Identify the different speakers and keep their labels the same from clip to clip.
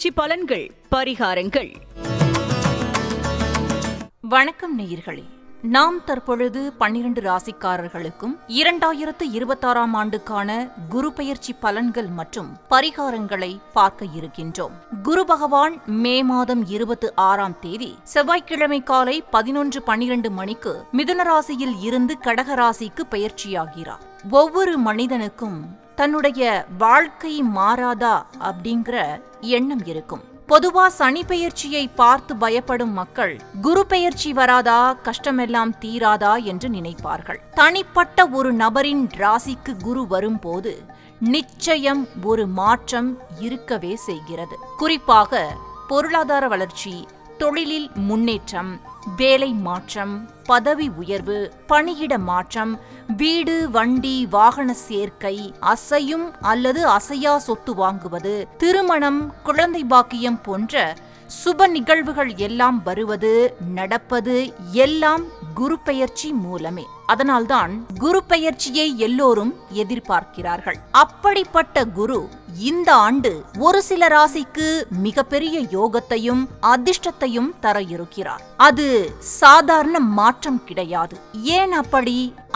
Speaker 1: பெயர்ச்சி பலன்கள் பரிகாரங்கள்.
Speaker 2: வணக்கம் நேயர்களே, நாம் தற்பொழுது 12 ராசிக்காரர்களுக்கும் 2026ஆம் ஆண்டுக்கான குரு பெயர்ச்சி பலன்கள் மற்றும் பரிகாரங்களை பார்க்க இருக்கின்றோம். குரு பகவான் மே மாதம் 26ஆம் தேதி செவ்வாய்க்கிழமை காலை 11:12 மணிக்கு மிதுன ராசியில் இருந்து கடக ராசிக்கு பெயர்ச்சியாகிறார். ஒவ்வொரு மனிதனுக்கும் தன்னுடைய வாழ்க்கை மாறாதா அப்படிங்கிற எண்ணம் இருக்கும். பொதுவா சனி பெயர்ச்சியை பார்த்து பயப்படும் மக்கள் குரு பெயர்ச்சி வராதா, கஷ்டமெல்லாம் தீராதா என்று நினைப்பார்கள். தனிப்பட்ட ஒரு நபரின் ராசிக்கு குரு வரும்போது நிச்சயம் ஒரு மாற்றம் இருக்கவே செய்கிறது. குறிப்பாக பொருளாதார வளர்ச்சி, தொழிலில் முன்னேற்றம், வேலை மாற்றம், பதவி உயர்வு, பணியிட மாற்றம், வீடு, வண்டி, வாகன சேர்க்கை, அசையும் அல்லது அசையா சொத்து வாங்குவது, திருமணம், குழந்தை பாக்கியம் போன்ற சுப நிகழ்வுகள் எல்லாம் வருவது, நடப்பது எல்லாம் குரு பெயர்ச்சி மூலமே. அதனால்தான் குரு பெயர்ச்சியை எல்லோரும் எதிர்பார்க்கிறார்கள். அப்படிப்பட்ட குரு இந்த ஆண்டு ஒரு சில ராசிக்கு மிகப்பெரிய யோகத்தையும் அதிர்ஷ்டத்தையும் தர இருக்கிறார். அது சாதாரண மாற்றம் கிடையாது. ஏன்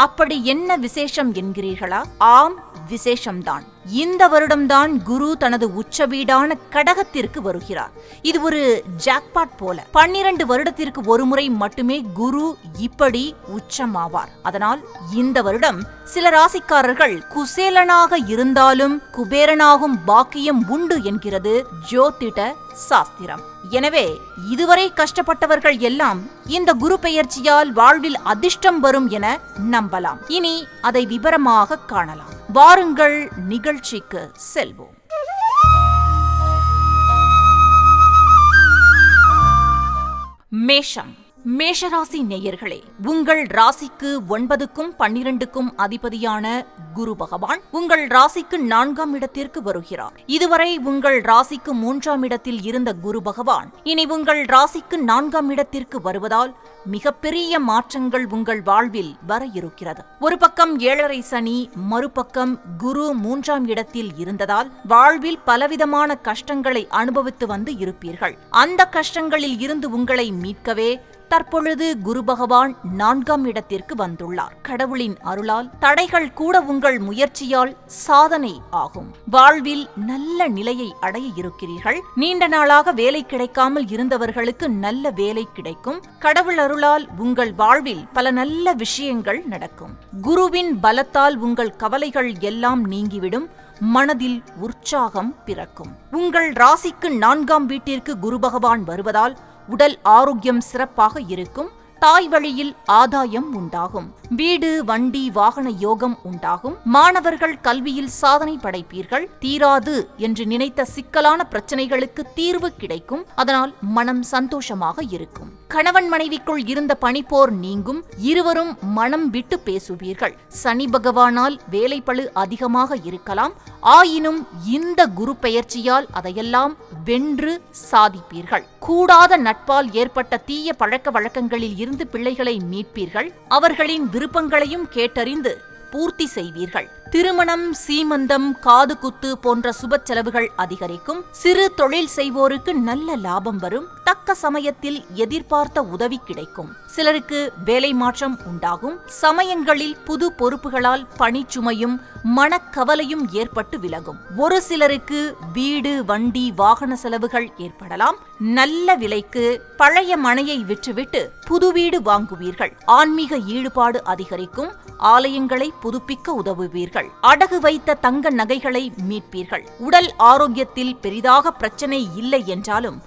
Speaker 2: அப்படி என்ன விசேஷம் என்கிறீர்களா? ஆம், விசேஷம்தான். இந்த வருடம்தான் குரு தனது உச்ச வீடான கடகத்திற்கு வருகிறார். இது ஒரு ஜாக்பாட் போல. 12 வருடத்திற்கு ஒரு முறை மட்டுமே குரு இப்படி உச்சமாவார். அதனால் இந்த வருடம் சில ராசிக்காரர்கள் குசேலனாக இருந்தாலும் குபேரனாகும் பாக்கியம் உண்டு என்கிறது ஜோதிட சாஸ்திரம். எனவே இதுவரை கஷ்டப்பட்டவர்கள் எல்லாம் இந்த குரு பெயர்ச்சியால் வாழ்வில் அதிர்ஷ்டம் வரும் என நம்பலாம். இனி அதை விவரமாக காணலாம். வாருங்கள் நிகழ்ச்சிக்கு செல்வோம். மேஷம். மேஷராசி நேயர்களே, உங்கள் ராசிக்கு 9க்கும் 12க்கும் அதிபதியான குரு பகவான் உங்கள் ராசிக்கு 4ஆம் இடத்திற்கு வருகிறார். இதுவரை உங்கள் ராசிக்கு 3ஆம் இடத்தில் இருந்த குரு பகவான் இனி உங்கள் ராசிக்கு 4ஆம் இடத்திற்கு வருவதால் மிகப்பெரிய மாற்றங்கள் உங்கள் வாழ்வில் வர இருக்கிறது. ஒரு பக்கம் 7.5 சனி, மறுபக்கம் குரு 3ஆம் இடத்தில் இருந்ததால் வாழ்வில் பலவிதமான கஷ்டங்களை அனுபவித்து வந்து இருப்பீர்கள். அந்த கஷ்டங்களில் இருந்து உங்களை மீட்கவே தற்பொழுது குரு பகவான் 4ஆம் இடத்திற்கு வந்துள்ளார். கடவுளின் அருளால் தடைகள் கூட உங்கள் முயற்சியால் சாதனை ஆகும். வாழ்வில் நல்ல நிலையை அடைய இருக்கிறீர்கள். நீண்ட நாளாக வேலை கிடைக்காமல் இருந்தவர்களுக்கு நல்ல வேலை கிடைக்கும். கடவுள் அருளால் உங்கள் வாழ்வில் பல நல்ல விஷயங்கள் நடக்கும். குருவின் பலத்தால் உங்கள் கவலைகள் எல்லாம் நீங்கிவிடும். மனதில் உற்சாகம் பிறக்கும். உங்கள் ராசிக்கு 4ஆம் வீட்டிற்கு குரு பகவான் வருவதால் உடல் ஆரோக்கியம் சிறப்பாக இருக்கும். தாய் வழியில் ஆதாயம் உண்டாகும். வீடு, வண்டி, வாகன யோகம் உண்டாகும். மாணவர்கள் கல்வியில் சாதனை படைப்பீர்கள். தீராது என்று நினைத்த சிக்கலான பிரச்சனைகளுக்கு தீர்வு கிடைக்கும். அதனால் மனம் சந்தோஷமாக இருக்கும். கணவன் மனைவிக்குள் இருந்த பனிப்போர் நீங்கும். இருவரும் மனம் விட்டு பேசுவீர்கள். சனி பகவானால் வேலைப்பளு அதிகமாக இருக்கலாம். ஆயினும் இந்த குரு பெயர்ச்சியால் அதையெல்லாம் வென்று சாதிப்பீர்கள். கூடாத நட்பால் ஏற்பட்ட தீய பழக்க வழக்கங்களில் இருந்து பிள்ளைகளை மீட்பீர்கள். அவர்களின் விருப்பங்களையும் கேட்டறிந்து பூர்த்தி செய்வீர்கள். திருமணம், சீமந்தம், காது குத்து போன்ற சுப செலவுகள் அதிகரிக்கும். சிறு தொழில் செய்வோருக்கு நல்ல லாபம் வரும். தக்க சமயத்தில் எதிர்பார்த்த உதவி கிடைக்கும். சிலருக்கு வேலை மாற்றம் உண்டாகும். சமயங்களில் புது பொறுப்புகளால் பணிச்சுமையும் மனக்கவலையும் ஏற்பட்டு விலகும். ஒரு சிலருக்கு வீடு, வண்டி, வாகன செலவுகள் ஏற்படலாம். நல்ல விலைக்கு பழைய மனையை விற்றுவிட்டு புது வீடு வாங்குவீர்கள். ஆன்மீக ஈடுபாடு அதிகரிக்கும். ஆலயங்களை புதுப்பிக்க உதவுவீர்கள். அடகு வைத்த தங்க நகைகளை மீட்பீர்கள். உடல் ஆரோக்கியத்தில் பெரிதாக பிரச்சனை இல்லை என்றாலும்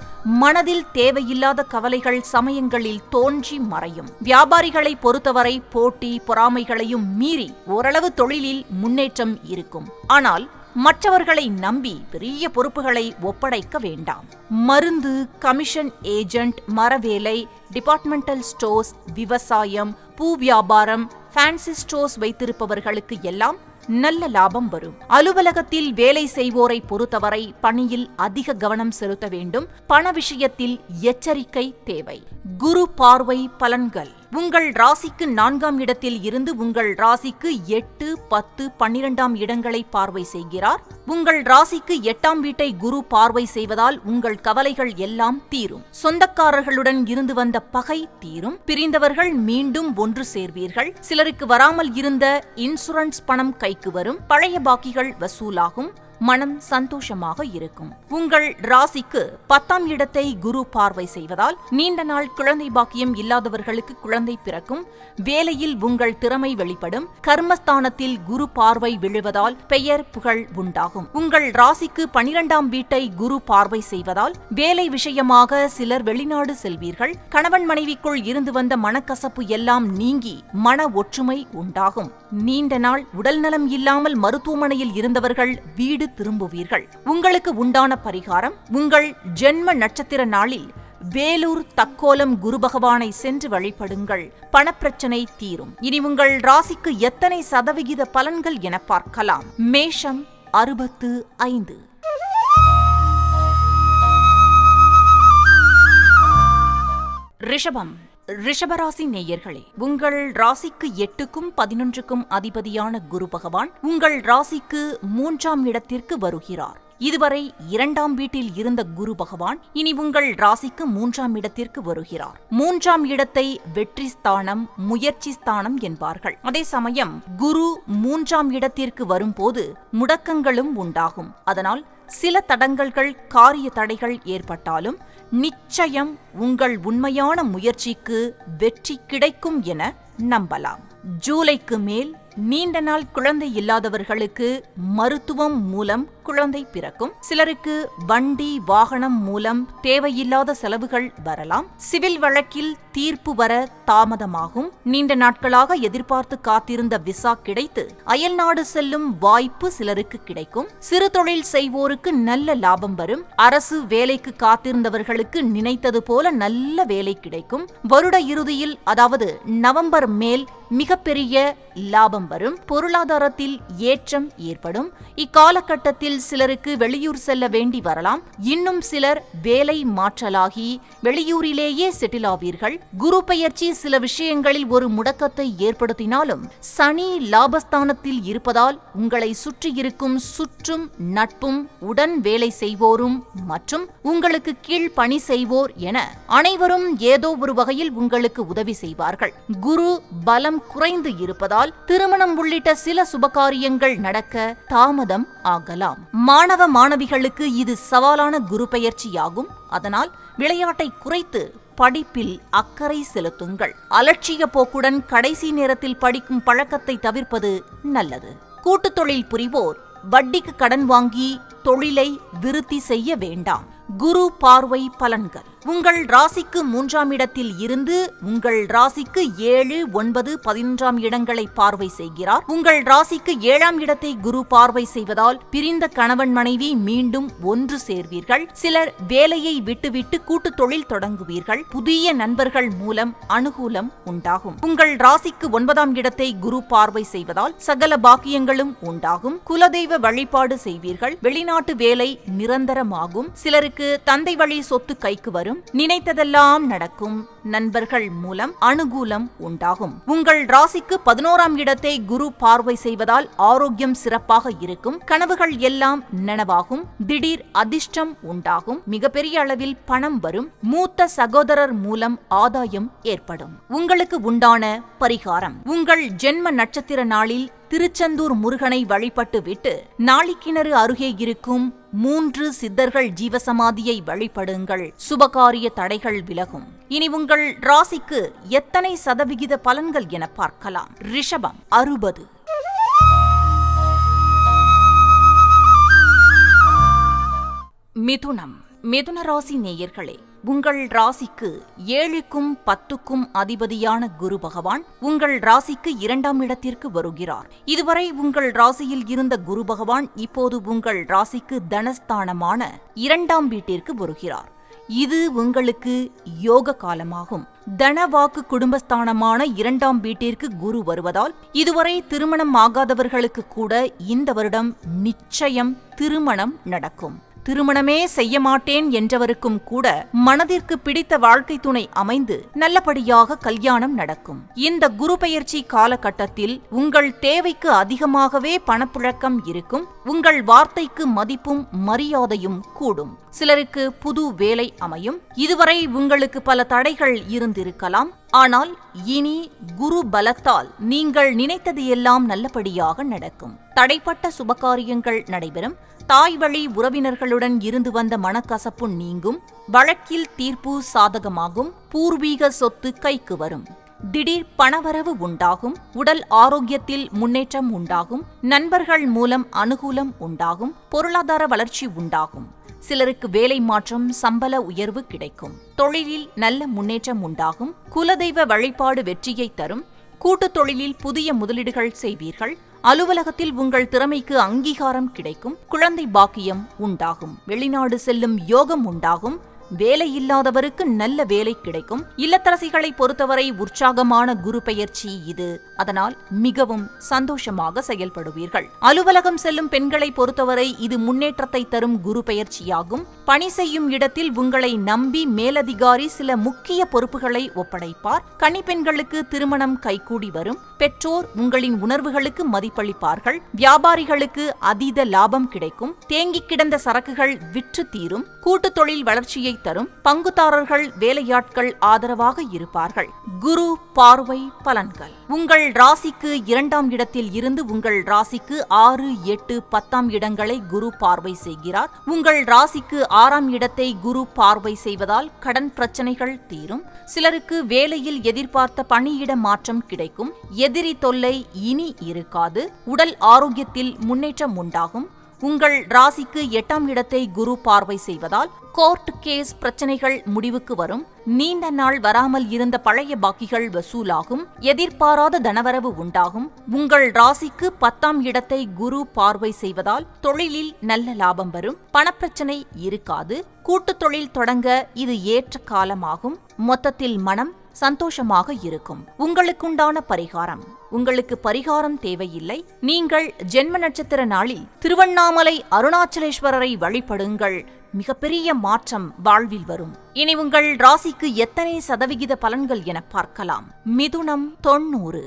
Speaker 2: மனதில் தேவையில்லாத கவலைகள் சமயங்களில் தோன்றி மறையும். வியாபாரிகளை பொறுத்தவரை போட்டி பொறாமைகளையும் மீறி ஓரளவு தொழிலில் முன்னேற்றம் இருக்கும். ஆனால் மற்றவர்களை நம்பி பெரிய பொறுப்புகளை ஒப்படைக்க வேண்டாம். மருந்து, கமிஷன் ஏஜென்ட், மரவேலை, டிபார்ட்மெண்டல் ஸ்டோர்ஸ், விவசாயம், பூ வியாபாரம், ஃபேன்சி ஸ்டோர்ஸ் வைத்திருப்பவர்களுக்கு எல்லாம் நல்ல லாபம் வரும். அலுவலகத்தில் வேலை செய்வோரை பொறுத்தவரை பணியில் அதிக கவனம் செலுத்த வேண்டும். பண விஷயத்தில் எச்சரிக்கை தேவை. குரு பார்வை பலன்கள். உங்கள் ராசிக்கு 4ஆம் இடத்தில் இருந்து உங்கள் ராசிக்கு 8, 10, 12ஆம் இடங்களை பார்வை செய்கிறார். உங்கள் ராசிக்கு 8ஆம் வீட்டை குரு பார்வை செய்வதால் உங்கள் கவலைகள் எல்லாம் தீரும். சொந்தக்காரர்களுடன் இருந்து வந்த பகை தீரும். பிரிந்தவர்கள் மீண்டும் ஒன்று சேர்வீர்கள். சிலருக்கு வராமல் இருந்த இன்சூரன்ஸ் பணம் கைக்கு வரும். பழைய பாக்கிகள் வசூலாகும். மனம் சந்தோஷமாக இருக்கும். உங்கள் ராசிக்கு 10ஆம் இடத்தை குரு பார்வை செய்வதால் நீண்ட நாள் குழந்தை பாக்கியம் இல்லாதவர்களுக்கு குழந்தை பிறக்கும். வேலையில் உங்கள் திறமை வெளிப்படும். கர்மஸ்தானத்தில் குரு பார்வை விழுவதால் பெயர் புகழ் உண்டாகும். உங்கள் ராசிக்கு 12ஆம் வீட்டை குரு பார்வை செய்வதால் வேலை விஷயமாக சிலர் வெளிநாடு செல்வீர்கள். கணவன் மனைவிக்குள் இருந்து வந்த மனக்கசப்பு எல்லாம் நீங்கி மன ஒற்றுமை உண்டாகும். நீண்ட நாள் உடல்நலம் இல்லாமல் மருத்துவமனையில் இருந்தவர்கள் வீடு திரும்புவீர்கள். உங்களுக்கு உண்டான பரிகாரம்: உங்கள் ஜென்ம நட்சத்திர நாளில் வேலூர் தக்கோலம் குரு பகவானை சென்று வழிபடுங்கள். பணப்பிரச்சனை தீரும். இனி உங்கள் ராசிக்கு எத்தனை சதவிகித பலன்கள் என பார்க்கலாம். மேஷம் 65. ரிஷபம். ரிஷபராசி நேயர்களே, உங்கள் ராசிக்கு 8க்கும் 11க்கும் அதிபதியான குரு பகவான் உங்கள் ராசிக்கு 3ஆம் இடத்திற்கு வருகிறார். இதுவரை 2ஆம் வீட்டில் இருந்த குரு பகவான் இனி உங்கள் ராசிக்கு 3ஆம் இடத்திற்கு வருகிறார். 3ஆம் இடத்தை வெற்றி ஸ்தானம், முயற்சி ஸ்தானம் என்பார்கள். அதே சமயம் குரு 3ஆம் இடத்திற்கு வரும்போது முடக்கங்களும் உண்டாகும். அதனால் சில தடங்கல்கள், காரிய தடைகள் ஏற்பட்டாலும் நிச்சயம் உங்கள் உண்மையான முயற்சிக்கு வெற்றி கிடைக்கும் என நம்பலாம். ஜூலைக்கு மேல் நீண்ட நாள் குழந்தை இல்லாதவர்களுக்கு மருத்துவம் மூலம் குழந்தை பிறக்கும். சிலருக்கு வண்டி வாகனம் மூலம் தேவையில்லாத செலவுகள் வரலாம். சிவில் வழக்கில் தீர்ப்பு வர தாமதமாகும். நீண்ட நாட்களாக எதிர்பார்த்து காத்திருந்த விசா கிடைத்து அயல்நாடு செல்லும் வாய்ப்பு சிலருக்கு கிடைக்கும். சிறு தொழில் செய்வோருக்கு நல்ல லாபம் வரும். அரசு வேலைக்கு காத்திருந்தவர்களுக்கு நினைத்தது போல நல்ல வேலை கிடைக்கும். வருட இறுதியில், அதாவது நவம்பர் மேல் மிகப்பெரிய லாபம் வரும். பொருளாதாரத்தில் ஏற்றம் ஏற்படும். இக்காலகட்டத்தில் சிலருக்கு வெளியூர் செல்ல வேண்டி வரலாம். இன்னும் சிலர் வேலை மாற்றலாகி வெளியூரிலேயே செட்டில் ஆவீர்கள். குரு பெயர்ச்சி சில விஷயங்களில் ஒரு முடக்கத்தை ஏற்படுத்தினாலும் சனி லாபஸ்தானத்தில் இருப்பதால் உங்களை சுற்றியிருக்கும் சுற்றும் நட்பும் உடன் வேலை செய்வோரும் மற்றும் உங்களுக்கு கீழ் பணி செய்வோர் என அனைவரும் ஏதோ ஒரு வகையில் உங்களுக்கு உதவி செய்வார்கள். குரு பலம் குறைந்து இருப்பதால் திருமணம் உள்ளிட்ட சில சுபகாரியங்கள் நடக்க தாமதம் ஆகலாம். மாணவ மாணவிகளுக்கு இது சவாலான குரு பெயர்ச்சியாகும். அதனால் விளையாட்டை குறைத்து படிப்பில் அக்கறை செலுத்துங்கள். அலட்சிய போக்குடன் கடைசி நேரத்தில் படிக்கும் பழக்கத்தை தவிர்ப்பது நல்லது. கூட்டுத் தொழில் புரிவோர் வட்டிக்கு கடன் வாங்கி தொழிலை விருத்தி செய்ய வேண்டாம். குரு பார்வை பலன்கள். உங்கள் ராசிக்கு 3ஆம் இடத்தில் இருந்து உங்கள் ராசிக்கு 7, 9, 11ஆம் இடங்களை பார்வை செய்கிறார். உங்கள் ராசிக்கு 7ஆம் இடத்தை குரு பார்வை செய்வதால் பிரிந்த கணவன் மனைவி மீண்டும் ஒன்று சேர்வீர்கள். சிலர் வேலையை விட்டுவிட்டு கூட்டு தொழில் தொடங்குவீர்கள். புதிய நண்பர்கள் மூலம் அனுகூலம் உண்டாகும். உங்கள் ராசிக்கு 9ஆம் இடத்தை குரு பார்வை செய்வதால் சகல பாக்கியங்களும் உண்டாகும். குலதெய்வ வழிபாடு செய்வீர்கள். வெளிநாட்டு வேலை நிரந்தரமாகும். சிலருக்கு தந்தை வழி சொத்து கைக்கு வரும். நினைத்ததெல்லாம் நடக்கும். நண்பர்கள் மூலம் அனுகூலம் உண்டாகும். உங்கள் ராசிக்கு 11ஆம் இடத்தை குரு பார்வை செய்வதால் ஆரோக்கியம் சிறப்பாக இருக்கும். கனவுகள் எல்லாம் நனவாகும். திடீர் அதிர்ஷ்டம் உண்டாகும். மிகப்பெரிய அளவில் பணம் வரும். மூத்த சகோதரர் மூலம் ஆதாயம் ஏற்படும். உங்களுக்கு உண்டான பரிகாரம்: உங்கள் ஜென்ம நட்சத்திர நாளில் திருச்செந்தூர் முருகனை வழிபட்டு விட்டு நாளிக்கிணறு அருகே இருக்கும் 3 சித்தர்கள் ஜீவசமாதியை வழிபடுங்கள். சுபகாரிய தடைகள் விலகும். இனி உங்கள் ராசிக்கு எத்தனை சதவிகித பலன்கள் என பார்க்கலாம். ரிஷபம் 60. மிதுனம். மிதுன ராசி நேயர்களே, உங்கள் ராசிக்கு 7க்கும் 10க்கும் அதிபதியான குரு பகவான் உங்கள் ராசிக்கு 2ஆம் இடத்திற்கு வருகிறார். இதுவரை உங்கள் ராசியில் இருந்த குரு பகவான் இப்போது உங்கள் ராசிக்கு தனஸ்தானமான 2ஆம் வீட்டிற்கு வருகிறார். இது உங்களுக்கு யோக காலமாகும். தனவாக்கு குடும்பஸ்தானமான 2ஆம் வீட்டிற்கு குரு வருவதால் இதுவரை திருமணம் ஆகாதவர்களுக்கு கூட இந்த வருடம் நிச்சயம் திருமணம் நடக்கும். திருமணமே செய்ய மாட்டேன் என்றவருக்கும் கூட மனதிற்கு பிடித்த வாழ்க்கை துணை அமைந்து நல்லபடியாக கல்யாணம் நடக்கும். இந்த குரு பெயர்ச்சி காலகட்டத்தில் உங்கள் தேவைக்கு அதிகமாகவே பணப்புழக்கம் இருக்கும். உங்கள் வார்த்தைக்கு மதிப்பும் மரியாதையும் கூடும். சிலருக்கு புது வேலை அமையும். இதுவரை உங்களுக்கு பல தடைகள் இருந்திருக்கலாம். ஆனால் இனி குரு பலத்தால் நீங்கள் நினைத்தது எல்லாம் நல்லபடியாக நடக்கும். தடைப்பட்ட சுபகாரியங்கள் நடைபெறும். தாய் வழி உறவினர்களுடன் இருந்து வந்த மனக்கசப்பு நீங்கும். வழக்கில் தீர்ப்பு சாதகமாகும். பூர்வீக சொத்து கைக்கு வரும். திடீர் பணவரவு உண்டாகும். உடல் ஆரோக்கியத்தில் முன்னேற்றம் உண்டாகும். நண்பர்கள் மூலம் அனுகூலம் உண்டாகும். பொருளாதார வளர்ச்சி உண்டாகும். சிலருக்கு வேலை மாற்றம், சம்பள உயர்வு கிடைக்கும். தொழிலில் நல்ல முன்னேற்றம் உண்டாகும். குலதெய்வ வழிபாடு வெற்றியை தரும். கூட்டுத் தொழிலில் புதிய முதலீடுகள் செய்வீர்கள். அலுவலகத்தில் உங்கள் திறமைக்கு அங்கீகாரம் கிடைக்கும். குழந்தை பாக்கியம் உண்டாகும். வெளிநாடு செல்லும் யோகம் உண்டாகும். வேலையில்லாதவருக்கு நல்ல வேலை கிடைக்கும். இல்லத்தரசிகளை பொறுத்தவரை உற்சாகமான குரு பெயர்ச்சி இது. அதனால் மிகவும் சந்தோஷமாக செயல்படுவீர்கள். அலுவலகம் செல்லும் பெண்களை பொறுத்தவரை இது முன்னேற்றத்தை தரும் குரு பெயர்ச்சியாகும். பணி செய்யும் இடத்தில் உங்களை நம்பி மேலதிகாரி சில முக்கிய பொறுப்புகளை ஒப்படைப்பார். கன்னிப்பெண்களுக்கு திருமணம் கைகூடி வரும். பெற்றோர் உங்களின் உணர்வுகளுக்கு மதிப்பளிப்பார்கள். வியாபாரிகளுக்கு அதீத லாபம் கிடைக்கும். தேங்கிக் கிடந்த சரக்குகள் விற்று தீரும். கூட்டுத் தொழில் வளர்ச்சியை தரும். பங்குதாரர்கள், வேலையாட்கள் ஆதரவாக இருப்பார்கள். குரு பார்வை பலன்கள். உங்கள் ராசிக்கு 2ஆம் இடத்தில் இருந்து உங்கள் ராசிக்கு 6, 8, 10ஆம் இடங்களை குரு பார்வை செய்கிறார். உங்கள் ராசிக்கு 6ஆம் இடத்தை குரு பார்வை செய்வதால் கடன் பிரச்சனைகள் தீரும். சிலருக்கு வேலையில் எதிர்பார்த்த பணியிட மாற்றம் கிடைக்கும். எதிரி தொல்லை இனி இருக்காது. உடல் ஆரோக்கியத்தில் முன்னேற்றம் உண்டாகும். உங்கள் ராசிக்கு 8ஆம் இடத்தை குரு பார்வை செய்வதால் கோர்ட் கேஸ் பிரச்சனைகள் முடிவுக்கு வரும். நீண்ட நாள் வராமல் இருந்த பழைய பாக்கிகள் வசூலாகும். எதிர்பாராத தனவரவு உண்டாகும். உங்கள் ராசிக்கு 10ஆம் இடத்தை குரு பார்வை செய்வதால் தொழிலில் நல்ல லாபம் வரும். பணப்பிரச்சனை இருக்காது. கூட்டுத் தொழில் தொடங்க இது ஏற்ற காலமாகும். மொத்தத்தில் மனம் சந்தோஷமாக இருக்கும். உங்களுக்குண்டான பரிகாரம். உங்களுக்கு பரிகாரம் தேவையில்லை. நீங்கள் ஜென்ம நட்சத்திர நாளில் திருவண்ணாமலை அருணாச்சலேஸ்வரரை வழிபடுங்கள். மிகப்பெரிய மாற்றம் வாழ்வில் வரும். இனி உங்கள் ராசிக்கு எத்தனை சதவிகித பலன்கள் என பார்க்கலாம். மிதுனம் 90.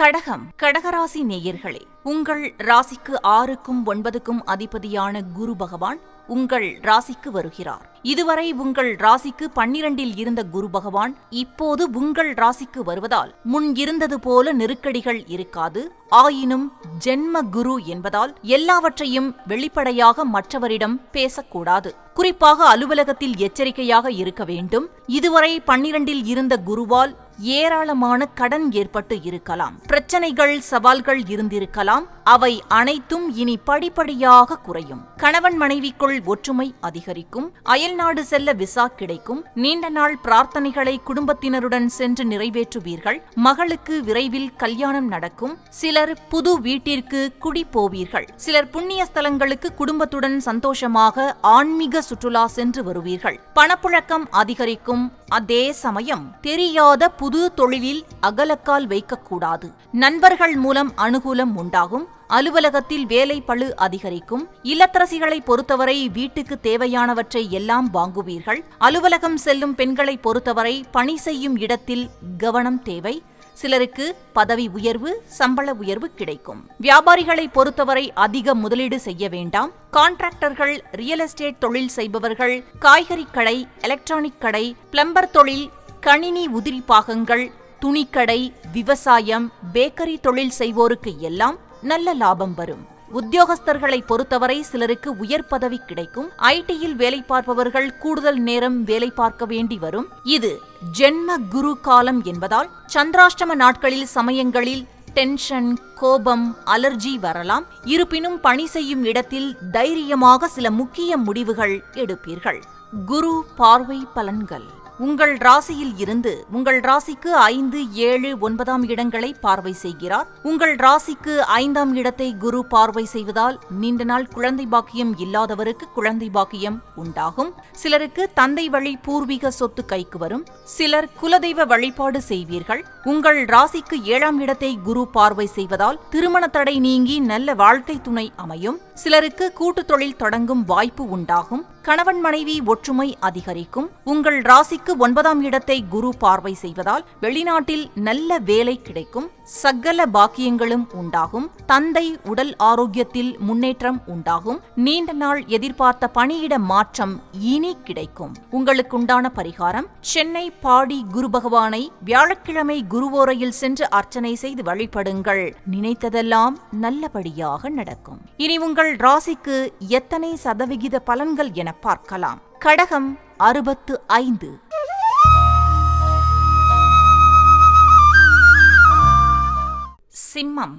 Speaker 2: கடகம். கடகராசி நேயர்களே, உங்கள் ராசிக்கு 6க்கும் 9க்கும் அதிபதியான குரு பகவான் உங்கள் ராசிக்கு வருகிறார். இதுவரை உங்கள் ராசிக்கு 12இல் இருந்த குரு பகவான் இப்போது உங்கள் ராசிக்கு வருவதால் முன் இருந்தது போல நெருக்கடிகள் இருக்காது. ஆயினும் ஜென்ம குரு என்பதால் எல்லாவற்றையும் வெளிப்படையாக மற்றவரிடம் பேசக்கூடாது. குறிப்பாக அலுவலகத்தில் எச்சரிக்கையாக இருக்க வேண்டும். இதுவரை 12இல் இருந்த குருவால் ஏராளமான கடன் ஏற்பட்டு இருக்கலாம். பிரச்சனைகள், சவால்கள் இருந்திருக்கலாம். அவை அனைத்தும் இனி படிப்படியாக குறையும். கணவன் மனைவிக்குள் ஒற்றுமை அதிகரிக்கும். அயல்நாடு செல்ல விசா கிடைக்கும். நீண்ட நாள் பிரார்த்தனைகளை குடும்பத்தினருடன் சென்று நிறைவேற்றுவீர்கள். மகளுக்கு விரைவில் கல்யாணம் நடக்கும். சிலர் புது வீட்டிற்கு குடி போவீர்கள். சிலர் புண்ணிய ஸ்தலங்களுக்கு குடும்பத்துடன் சந்தோஷமாக ஆன்மீக சுற்றுலா சென்று வருவீர்கள். பணப்புழக்கம் அதிகரிக்கும். அதே சமயம் தெரியாத புது தொழிலில் அகலக்கால் வைக்கக்கூடாது. நண்பர்கள் மூலம் அனுகூலம் உண்டாகும். அலுவலகத்தில் வேலை பளு அதிகரிக்கும். இல்லத்தரசிகளை பொறுத்தவரை வீட்டுக்கு தேவையானவற்றை எல்லாம் வாங்குவீர்கள். அலுவலகம் செல்லும் பெண்களை பொறுத்தவரை பணி செய்யும் இடத்தில் கவனம் தேவை. சிலருக்கு பதவி உயர்வு, சம்பள உயர்வு கிடைக்கும். வியாபாரிகளை பொறுத்தவரை அதிக முதலீடு செய்ய வேண்டாம். கான்ட்ராக்டர்கள், ரியல் எஸ்டேட் தொழில் செய்பவர்கள், காய்கறி கடை, எலக்ட்ரானிக் கடை, பிளம்பர் தொழில், கணினி உதிரி பாகங்கள், துணிக்கடை, விவசாயம், பேக்கரி தொழில் செய்வோருக்கு எல்லாம் நல்ல லாபம் வரும். உத்தியோகஸ்தர்களை பொறுத்தவரை சிலருக்கு உயர் பதவி கிடைக்கும். ஐடியில் வேலை பார்ப்பவர்கள் கூடுதல் நேரம் வேலை பார்க்க வேண்டி வரும். இது ஜென்ம குரு காலம் என்பதால் சந்திராஷ்டம நாட்களில் சமயங்களில் டென்ஷன், கோபம், அலர்ஜி வரலாம். இருப்பினும் பணி செய்யும் இடத்தில் தைரியமாக சில முக்கிய முடிவுகள் எடுப்பீர்கள். குரு பார்வை பலன்கள். உங்கள் ராசியில் இருந்து உங்கள் ராசிக்கு 5, 7, 9ஆம் இடங்களை பார்வை செய்கிறார். உங்கள் ராசிக்கு 5ஆம் இடத்தை குரு பார்வை செய்வதால் நீண்ட நாள் குழந்தை பாக்கியம் இல்லாதவருக்கு குழந்தை பாக்கியம் உண்டாகும். சிலருக்கு தந்தை வழி பூர்வீக சொத்து கைக்கு வரும். சிலர் குலதெய்வ வழிபாடு செய்வீர்கள். உங்கள் ராசிக்கு 7ஆம் இடத்தை குரு பார்வை செய்வதால் திருமண தடை நீங்கி நல்ல வாழ்க்கை துணை அமையும். சிலருக்கு கூட்டு தொழில் தொடங்கும் வாய்ப்பு உண்டாகும். கணவன் மனைவி ஒற்றுமை அதிகரிக்கும். உங்கள் ராசிக்கு 9ஆம் இடத்தை குரு பார்வை செய்வதால் வெளிநாட்டில் நல்ல வேலை கிடைக்கும். சகல பாக்கியங்களும் உண்டாகும். தந்தை உடல் ஆரோக்கியத்தில் முன்னேற்றம் உண்டாகும். நீண்ட நாள் எதிர்பார்த்த பணியிட மாற்றம் இனி கிடைக்கும். உங்களுக்குண்டான பரிகாரம்: சென்னை பாடி குரு பகவானை வியாழக்கிழமை குருவோரையில் சென்று அர்ச்சனை செய்து வழிபடுங்கள். நினைத்ததெல்லாம் நல்லபடியாக நடக்கும். இனி உங்கள் ராசிக்கு எத்தனை சதவிகித பலன்கள் என பார்க்கலாம். கடகம் 65. சிம்மம்.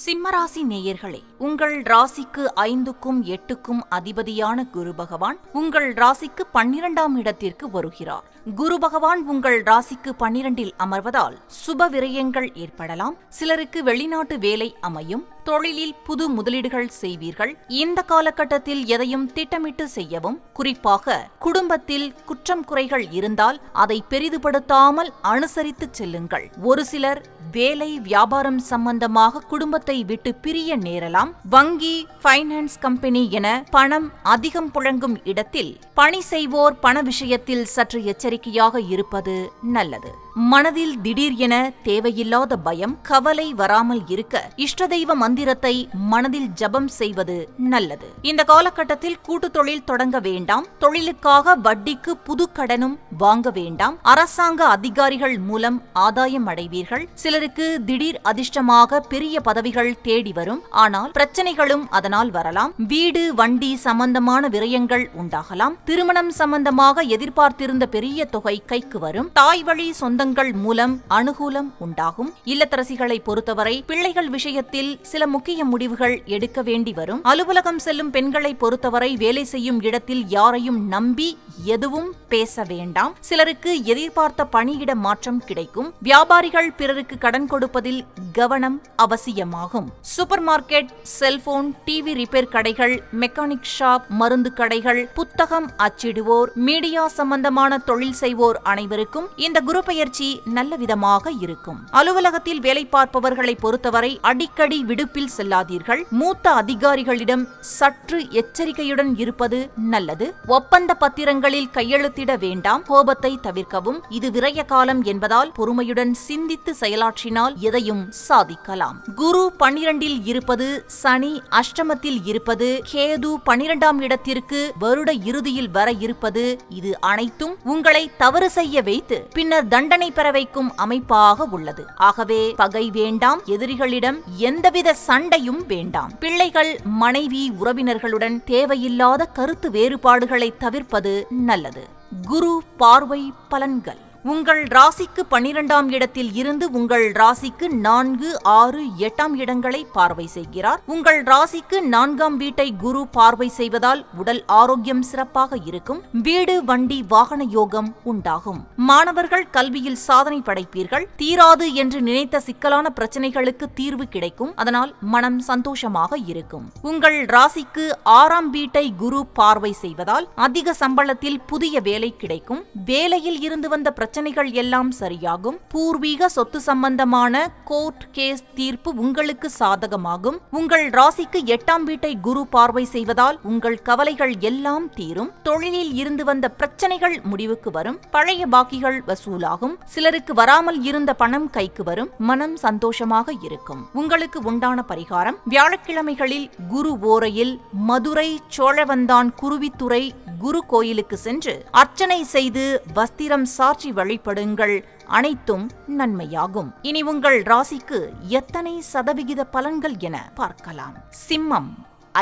Speaker 2: சிம்மராசி நேயர்களே, உங்கள் ராசிக்கு 5க்கும் 8க்கும் அதிபதியான குரு பகவான் உங்கள் ராசிக்கு 12ஆம் இடத்திற்கு வருகிறார். குரு பகவான் உங்கள் ராசிக்கு 12இல் அமர்வதால் சுப விரயங்கள் ஏற்படலாம். சிலருக்கு வெளிநாட்டு வேலை அமையும். தொழிலில் புது முதலீடுகள் செய்வீர்கள். இந்த காலகட்டத்தில் எதையும் திட்டமிட்டு செய்யவும். குறிப்பாக குடும்பத்தில் குற்றம் குறைகள் இருந்தால் அதை பெரிதுபடுத்தாமல் அனுசரித்து செல்லுங்கள். ஒரு சிலர் வேலை வியாபாரம் சம்பந்தமாக குடும்பத்தை விட்டு பிரிய நேரலாம். வங்கி, பைனான்ஸ் கம்பெனி என பணம் அதிகம் புழங்கும் இடத்தில் பணி செய்வோர் பண விஷயத்தில் சற்று எச்சரிக்கையாக இருப்பது நல்லது. மனதில் திடீர் என தேவையில்லாத பயம், கவலை வராமல் இருக்க இஷ்ட தெய்வ மந்திரத்தை மனதில் ஜபம் செய்வது நல்லது. இந்த காலகட்டத்தில் கூட்டு தொழில் தொடங்க வேண்டாம். தொழிலுக்காக வட்டிக்கு புது கடனும் வாங்க வேண்டாம். அரசாங்க அதிகாரிகள் மூலம் ஆதாயம் அடைவீர்கள். சிலருக்கு திடீர் அதிர்ஷ்டமாக பெரிய பதவிகள் தேடி வரும். ஆனால் பிரச்சனைகளும் அதனால் வரலாம். வீடு, வண்டி சம்பந்தமான விரயங்கள் உண்டாகலாம். திருமணம் சம்பந்தமாக எதிர்பார்த்திருந்த பெரிய தொகை கைக்கு வரும். தாய் வழி சொந்த மூலம் அனுகூலம் உண்டாகும். இல்லத்தரசிகளை பொறுத்தவரை பிள்ளைகள் விஷயத்தில் சில முக்கிய முடிவுகள் எடுக்க வேண்டி வரும். அலுவலகம் செல்லும் பெண்களை பொறுத்தவரை வேலை செய்யும் இடத்தில் யாரையும் நம்பி எதுவும் பேச வேண்டாம். சிலருக்கு எதிர்பார்த்த பணியிட மாற்றம் கிடைக்கும். வியாபாரிகள் பிறருக்கு கடன் கொடுப்பதில் கவனம் அவசியமாகும். Super market, cellphone, TV repair கடைகள், மெக்கானிக் ஷாப், மருந்து கடைகள், புத்தகம் அச்சிடுவோர், மீடியா சம்பந்தமான தொழில் செய்வோர் அனைவருக்கும் இந்த குரு பெயர்ச்சி நல்ல விதமாக இருக்கும். அலுவலகத்தில் வேலை பார்ப்பவர்களை பொறுத்தவரை அடிக்கடி விடுப்பில் செல்லாதீர்கள். மூத்த அதிகாரிகளிடம் சற்று எச்சரிக்கையுடன் இருப்பது நல்லது. ஒப்பந்த பத்திரங்களில் கையெழுத்திட வேண்டாம். கோபத்தை தவிர்க்கவும். இது விரய காலம் என்பதால் பொறுமையுடன் சிந்தித்து செயலாற்றினால் எதையும் சாதிக்கலாம். குரு 12இல் இருப்பது, சனி அஷ்டமத்தில் இருப்பது, கேது 12ஆம் இடத்திற்கு வருட இறுதியில் வர இருப்பது, இது அனைத்தும் உங்களை தவறு செய்ய வைத்து பின்னர் தண்டனை பெற வைக்கும் அமைப்பாக உள்ளது. ஆகவே பகை வேண்டாம். எதிரிகளிடம் எந்தவித சண்டையும் வேண்டாம். பிள்ளைகள், மனைவி, உறவினர்களுடன் தேவையில்லாத கருத்து வேறுபாடுகளை தவிர்ப்பது நல்லது. குரு பார்வை பலன்கள். உங்கள் ராசிக்கு 12ஆம் இடத்தில் இருந்து உங்கள் ராசிக்கு 4, 6, 8ஆம் இடங்களை பார்வை செய்கிறார். உங்கள் ராசிக்கு 4ஆம் வீட்டை குரு பார்வை செய்வதால் உடல் ஆரோக்கியம் சிறப்பாக இருக்கும். வீடு, வண்டி, வாகன யோகம் உண்டாகும். மாணவர்கள் கல்வியில் சாதனை படைப்பீர்கள். தீராது என்று நினைத்த சிக்கலான பிரச்சனைகளுக்கு தீர்வு கிடைக்கும். அதனால் மனம் சந்தோஷமாக இருக்கும். உங்கள் ராசிக்கு 6ஆம் வீட்டை குரு பார்வை செய்வதால் அதிக சம்பளத்தில் புதிய வேலை கிடைக்கும். வேலையில் இருந்து வந்த பிரச்சனைகள் எல்லாம் சரியாகும். பூர்வீக சொத்து சம்பந்தமான கோர்ட் கேஸ் தீர்ப்பு உங்களுக்கு சாதகமாகும். உங்கள் ராசிக்கு 8ஆம் வீட்டை குரு பார்வை செய்வதால் உங்கள் கவலைகள் எல்லாம் தீரும். தொழிலில் இருந்து வந்த பிரச்சனைகள் முடிவுக்கு வரும். பழைய பாக்கிகள் வசூலாகும். சிலருக்கு வராமல் இருந்த பணம் கைக்கு வரும். மனம் சந்தோஷமாக இருக்கும். உங்களுக்கு உண்டான பரிகாரம்: வியாழக்கிழமைகளில் குரு ஓரையில் மதுரை சோழவந்தான் குருவித்துறை குரு கோயிலுக்கு சென்று அர்ச்சனை செய்து வஸ்திரம் சாற்றி வழிபடுங்கள். அனைத்தும் நன்மையாகும். இனி உங்கள் ராசிக்கு எத்தனை சதவிகித பலன்கள் என பார்க்கலாம். சிம்மம்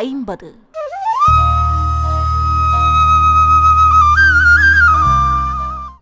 Speaker 2: 50.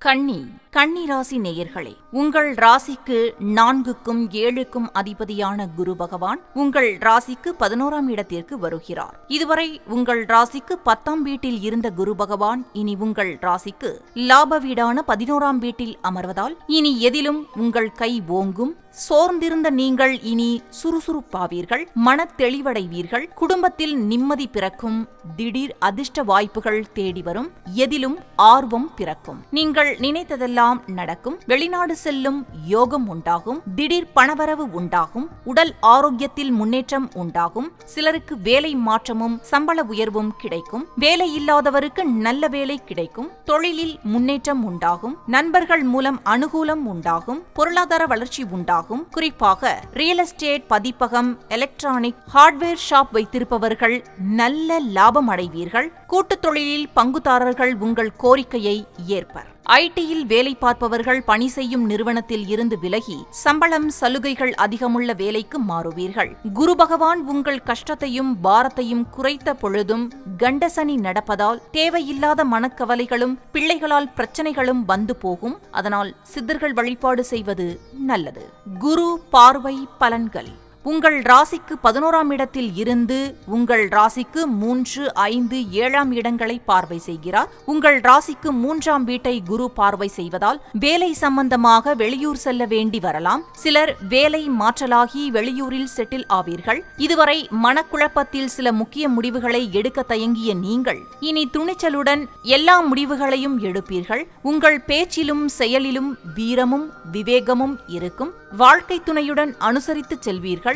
Speaker 2: கன்னி. கன்னிராசி நேயர்களே, உங்கள் ராசிக்கு 4க்கும் 7க்கும் அதிபதியான குரு பகவான் உங்கள் ராசிக்கு 11ஆம் இடத்திற்கு வருகிறார். இதுவரை உங்கள் ராசிக்கு 10ஆம் வீட்டில் இருந்த குரு பகவான் இனி உங்கள் ராசிக்கு லாப வீடான 11ஆம் வீட்டில் அமர்வதால் இனி எதிலும் உங்கள் கை ஓங்கும். சோர்ந்திருந்த நீங்கள் இனி சுறுசுறுப்பாவீர்கள், மன தெளிவடைவீர்கள், குடும்பத்தில் நிம்மதி பிறக்கும், திடீர் அதிர்ஷ்ட வாய்ப்புகள் தேடி வரும், எதிலும் ஆர்வம் பிறக்கும். நீங்கள் நினைத்ததெல்லாம் நடக்கும், வெளிநாடு செல்லும் யோகம் உண்டாகும், திடீர் பணவரவு உண்டாகும், உடல் ஆரோக்கியத்தில் முன்னேற்றம் உண்டாகும், சிலருக்கு வேலை மாற்றமும் சம்பள உயர்வும் கிடைக்கும், வேலை இல்லாதவருக்கு நல்ல வேலை கிடைக்கும், தொழிலில் முன்னேற்றம் உண்டாகும், நண்பர்கள் மூலம் அனுகூலம் உண்டாகும், பொருளாதார வளர்ச்சி உண்டாகும். குறிப்பாக ரியல் எஸ்டேட், பதிப்பகம், எலக்ட்ரானிக், ஹார்ட்வேர் ஷாப் வைத்திருப்பவர்கள் நல்ல லாபம் அடைவீர்கள். கூட்டுத் தொழிலில் பங்குதாரர்கள் உங்கள் கோரிக்கையை ஏற்பர். ஐடியில் வேலை பார்ப்பவர்கள் பணி செய்யும் நிறுவனத்தில் இருந்து விலகி சம்பளம் சலுகைகள் அதிகமுள்ள வேலைக்கு மாறுவீர்கள். குரு பகவான் உங்கள் கஷ்டத்தையும் பாரத்தையும் குறைத்த பொழுதும் கண்டசனி நடப்பதால் தேவையில்லாத மனக்கவலைகளும் பிள்ளைகளால் பிரச்சனைகளும் வந்து போகும். அதனால் சித்தர்கள் வழிபாடு செய்வது நல்லது. குரு பார்வை பலன்கள். உங்கள் ராசிக்கு 11ஆம் இடத்தில் இருந்து உங்கள் ராசிக்கு 3, 5, 7ஆம் இடங்களை பார்வை செய்கிறார். உங்கள் ராசிக்கு 3ஆம் வீட்டை குரு பார்வை செய்வதால் வேலை சம்பந்தமாக வெளியூர் செல்ல வேண்டி வரலாம். சிலர் வேலை மாற்றலாகி வெளியூரில் செட்டில் ஆவீர்கள். இதுவரை மனக்குழப்பத்தில் சில முக்கிய முடிவுகளை எடுக்க தயங்கிய நீங்கள் இனி துணிச்சலுடன் எல்லா முடிவுகளையும் எடுப்பீர்கள். உங்கள் பேச்சிலும் செயலிலும் வீரமும் விவேகமும் இருக்கும். வாழ்க்கை துணையுடன் அனுசரித்து செல்வீர்கள்.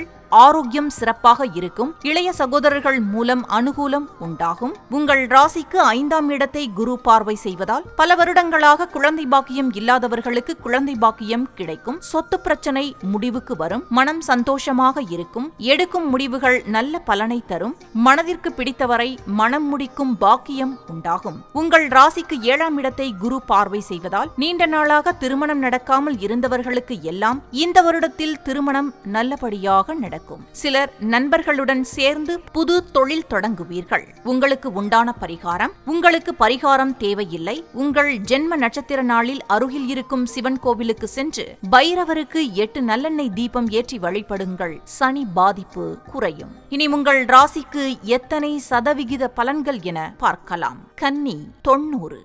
Speaker 2: ஆரோக்கியம் சிறப்பாக இருக்கும். இளைய சகோதரர்கள் மூலம் அனுகூலம் உண்டாகும். உங்கள் ராசிக்கு 5ஆம் இடத்தை குரு பார்வை செய்வதால் பல வருடங்களாக குழந்தை பாக்கியம் இல்லாதவர்களுக்கு குழந்தை பாக்கியம் கிடைக்கும். சொத்து பிரச்சனை முடிவுக்கு வரும். மனம் சந்தோஷமாக இருக்கும். எடுக்கும் முடிவுகள் நல்ல பலனை தரும். மனதிற்கு பிடித்தவரை மனம் முடிக்கும் பாக்கியம் உண்டாகும். உங்கள் ராசிக்கு 7ஆம் இடத்தை குரு பார்வை செய்வதால் நீண்ட நாளாக திருமணம் நடக்காமல் இருந்தவர்களுக்கு எல்லாம் இந்த வருடத்தில் திருமணம் நல்லபடியாக நடக்கும். சிலர் நண்பர்களுடன் சேர்ந்து புது தொழில் தொடங்குவீர்கள். உங்களுக்கு உண்டான பரிகாரம். உங்களுக்கு பரிகாரம் தேவையில்லை. உங்கள் ஜென்ம நட்சத்திர நாளில் அருகில் இருக்கும் சிவன் கோவிலுக்கு சென்று பைரவருக்கு 8 நல்லெண்ணெய் தீபம் ஏற்றி வழிபடுங்கள். சனி பாதிப்பு குறையும். இனி உங்கள் ராசிக்கு எத்தனை சதவிகித பலன்கள் என பார்க்கலாம். கன்னி 90.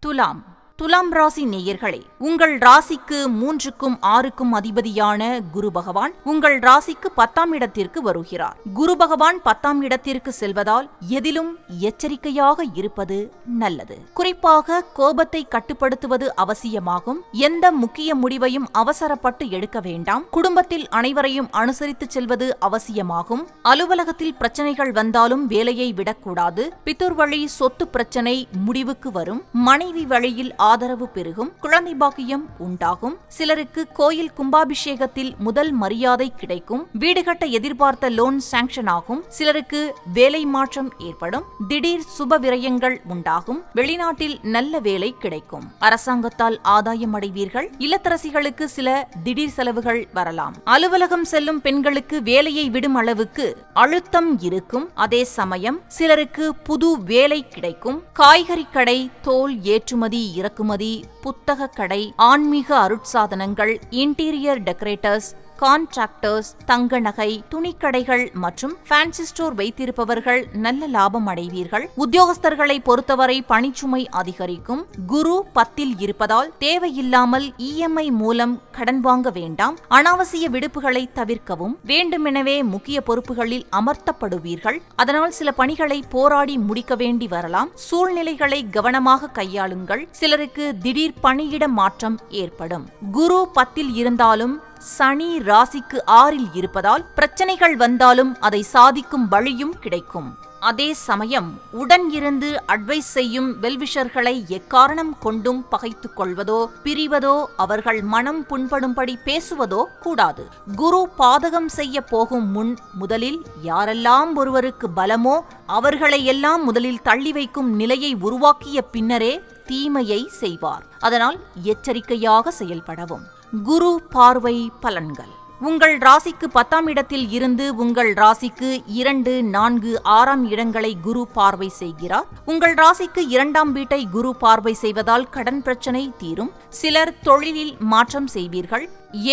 Speaker 2: துலாம். துலாம் ராசி நேயர்களே, உங்கள் ராசிக்கு 3க்கும் 6க்கும் அதிபதியான குரு பகவான் உங்கள் ராசிக்கு 10ஆம் இடத்திற்கு வருகிறார். குரு பகவான் 10ஆம் இடத்திற்கு செல்வதால் எதிலும் எச்சரிக்கையாக இருப்பது நல்லது. குறிப்பாக கோபத்தை கட்டுப்படுத்துவது அவசியமாகும். எந்த முக்கிய முடிவையும் அவசரப்பட்டு எடுக்க வேண்டாம். குடும்பத்தில் அனைவரையும் அனுசரித்து செல்வது அவசியமாகும். அலுவலகத்தில் பிரச்சனைகள் வந்தாலும் வேலையை விடக்கூடாது. பிதுர் வழி சொத்து பிரச்சனை முடிவுக்கு வரும். மனைவி வழியில் ஆதரவு பெருகும். குழந்தை பாக்கியம் உண்டாகும். சிலருக்கு கோயில் கும்பாபிஷேகத்தில் முதல் மரியாதை கிடைக்கும். வீடு கட்ட எதிர்பார்த்த லோன் சாங்ஷன் ஆகும். சிலருக்கு வேலை மாற்றம் ஏற்படும். திடீர் சுப விரயங்கள் உண்டாகும். வெளிநாட்டில் நல்ல வேலை கிடைக்கும். அரசாங்கத்தால் ஆதாயம் அடைவீர்கள். இல்லத்தரசிகளுக்கு சில திடீர் செலவுகள் வரலாம். அலுவலகம் செல்லும் பெண்களுக்கு வேலையை விடும் அளவுக்கு அழுத்தம் இருக்கும். அதே சமயம் சிலருக்கு புது வேலை கிடைக்கும். காய்கறி கடை, தோல் ஏற்றுமதி இறக்குமதி, புத்தக கடை, ஆன்மீக அருட்சாதனங்கள், இன்டீரியர் டெக்கரேட்டர்ஸ், கான்ட்ராக்டர்ஸ், தங்க நகை, துணிக்கடைகள் மற்றும் ஃபேன்சி ஸ்டோர் வைத்திருப்பவர்கள் நல்ல லாபம் அடைவீர்கள். உத்தியோகஸ்தர்களை பொறுத்தவரை பணிச்சுமை அதிகரிக்கும். குரு 10இல் இருப்பதால் தேவையில்லாமல் இஎம்ஐ மூலம் கடன் வாங்க வேண்டாம். அனாவசிய விடுப்புகளை தவிர்க்கவும். வேண்டுமெனவே முக்கிய பொறுப்புகளில் அமர்த்தப்படுவீர்கள். அதனால் சில பணிகளை போராடி முடிக்க வேண்டி வரலாம். சூழ்நிலைகளை கவனமாக கையாளுங்கள். சிலருக்கு திடீர் பணியிட மாற்றம் ஏற்படும். குரு 10இல் இருந்தாலும் சனி ராசிக்கு 6இல் இருப்பதால் பிரச்சனைகள் வந்தாலும் அதை சாதிக்கும் வழியும் கிடைக்கும். அதே சமயம் உடன் இருந்து அட்வைஸ் செய்யும் வெல்விஷர்களை எக்காரணம் கொண்டும் பகைத்துக் கொள்வதோ பிரிவதோ அவர்கள் மனம் புண்படும்படி பேசுவதோ கூடாது. குரு பாதகம் செய்ய போகும் முன் முதலில் யாரெல்லாம் ஒருவருக்கு பலமோ அவர்களையெல்லாம் முதலில் தள்ளி வைக்கும் நிலையை உருவாக்கிய பின்னரே தீமையை செய்வார். அதனால் எச்சரிக்கையாக செயல்படவும். குரு பார்வை பலன்கள். உங்கள் ராசிக்கு 10ஆம் இடத்தில் இருந்து உங்கள் ராசிக்கு 2, 4, 6ஆம் இடங்களை குரு பார்வை செய்கிறார். உங்கள் ராசிக்கு 2ஆம் வீட்டை குரு பார்வை செய்வதால் கடன் பிரச்சனை தீரும். சிலர் தொழிலில் மாற்றம் செய்வீர்கள்.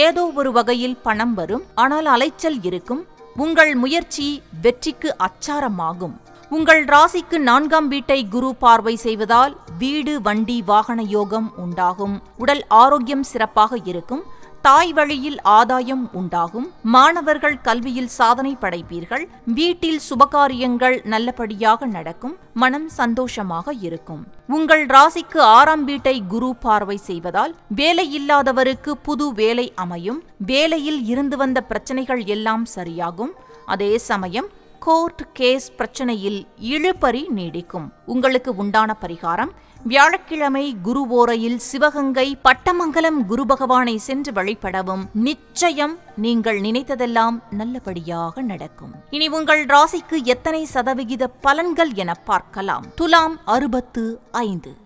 Speaker 2: ஏதோ ஒரு வகையில் பணம் வரும், ஆனால் அலைச்சல் இருக்கும். உங்கள் முயற்சி வெற்றிக்கு அச்சாரமாகும். உங்கள் ராசிக்கு 4ஆம் வீட்டை குரு பார்வை செய்வதால் வீடு, வண்டி, வாகன யோகம் உண்டாகும். உடல் ஆரோக்கியம் சிறப்பாக இருக்கும். தாய் வழியில் ஆதாயம் உண்டாகும். மாணவர்கள் கல்வியில் சாதனை படைப்பீர்கள். வீட்டில் சுபகாரியங்கள் நல்லபடியாக நடக்கும். மனம் சந்தோஷமாக இருக்கும். உங்கள் ராசிக்கு 6ஆம் வீட்டை குரு பார்வை செய்வதால் வேலையில்லாதவருக்கு புது வேலை அமையும். வேலையில் இருந்து வந்த பிரச்சனைகள் எல்லாம் சரியாகும். அதே சமயம் கோர்ட் கேஸ் பிரச்சனையில் இழுபறி நீடிக்கும். உங்களுக்கு உண்டான பரிகாரம்: வியாழக்கிழமை குருவோரையில் சிவகங்கை பட்டமங்கலம் குரு பகவானை சென்று வழிபடவும். நிச்சயம் நீங்கள் நினைத்ததெல்லாம் நல்லபடியாக நடக்கும். இனி உங்கள் ராசிக்கு எத்தனை சதவிகித பலன்கள் என பார்க்கலாம். துலாம் 65.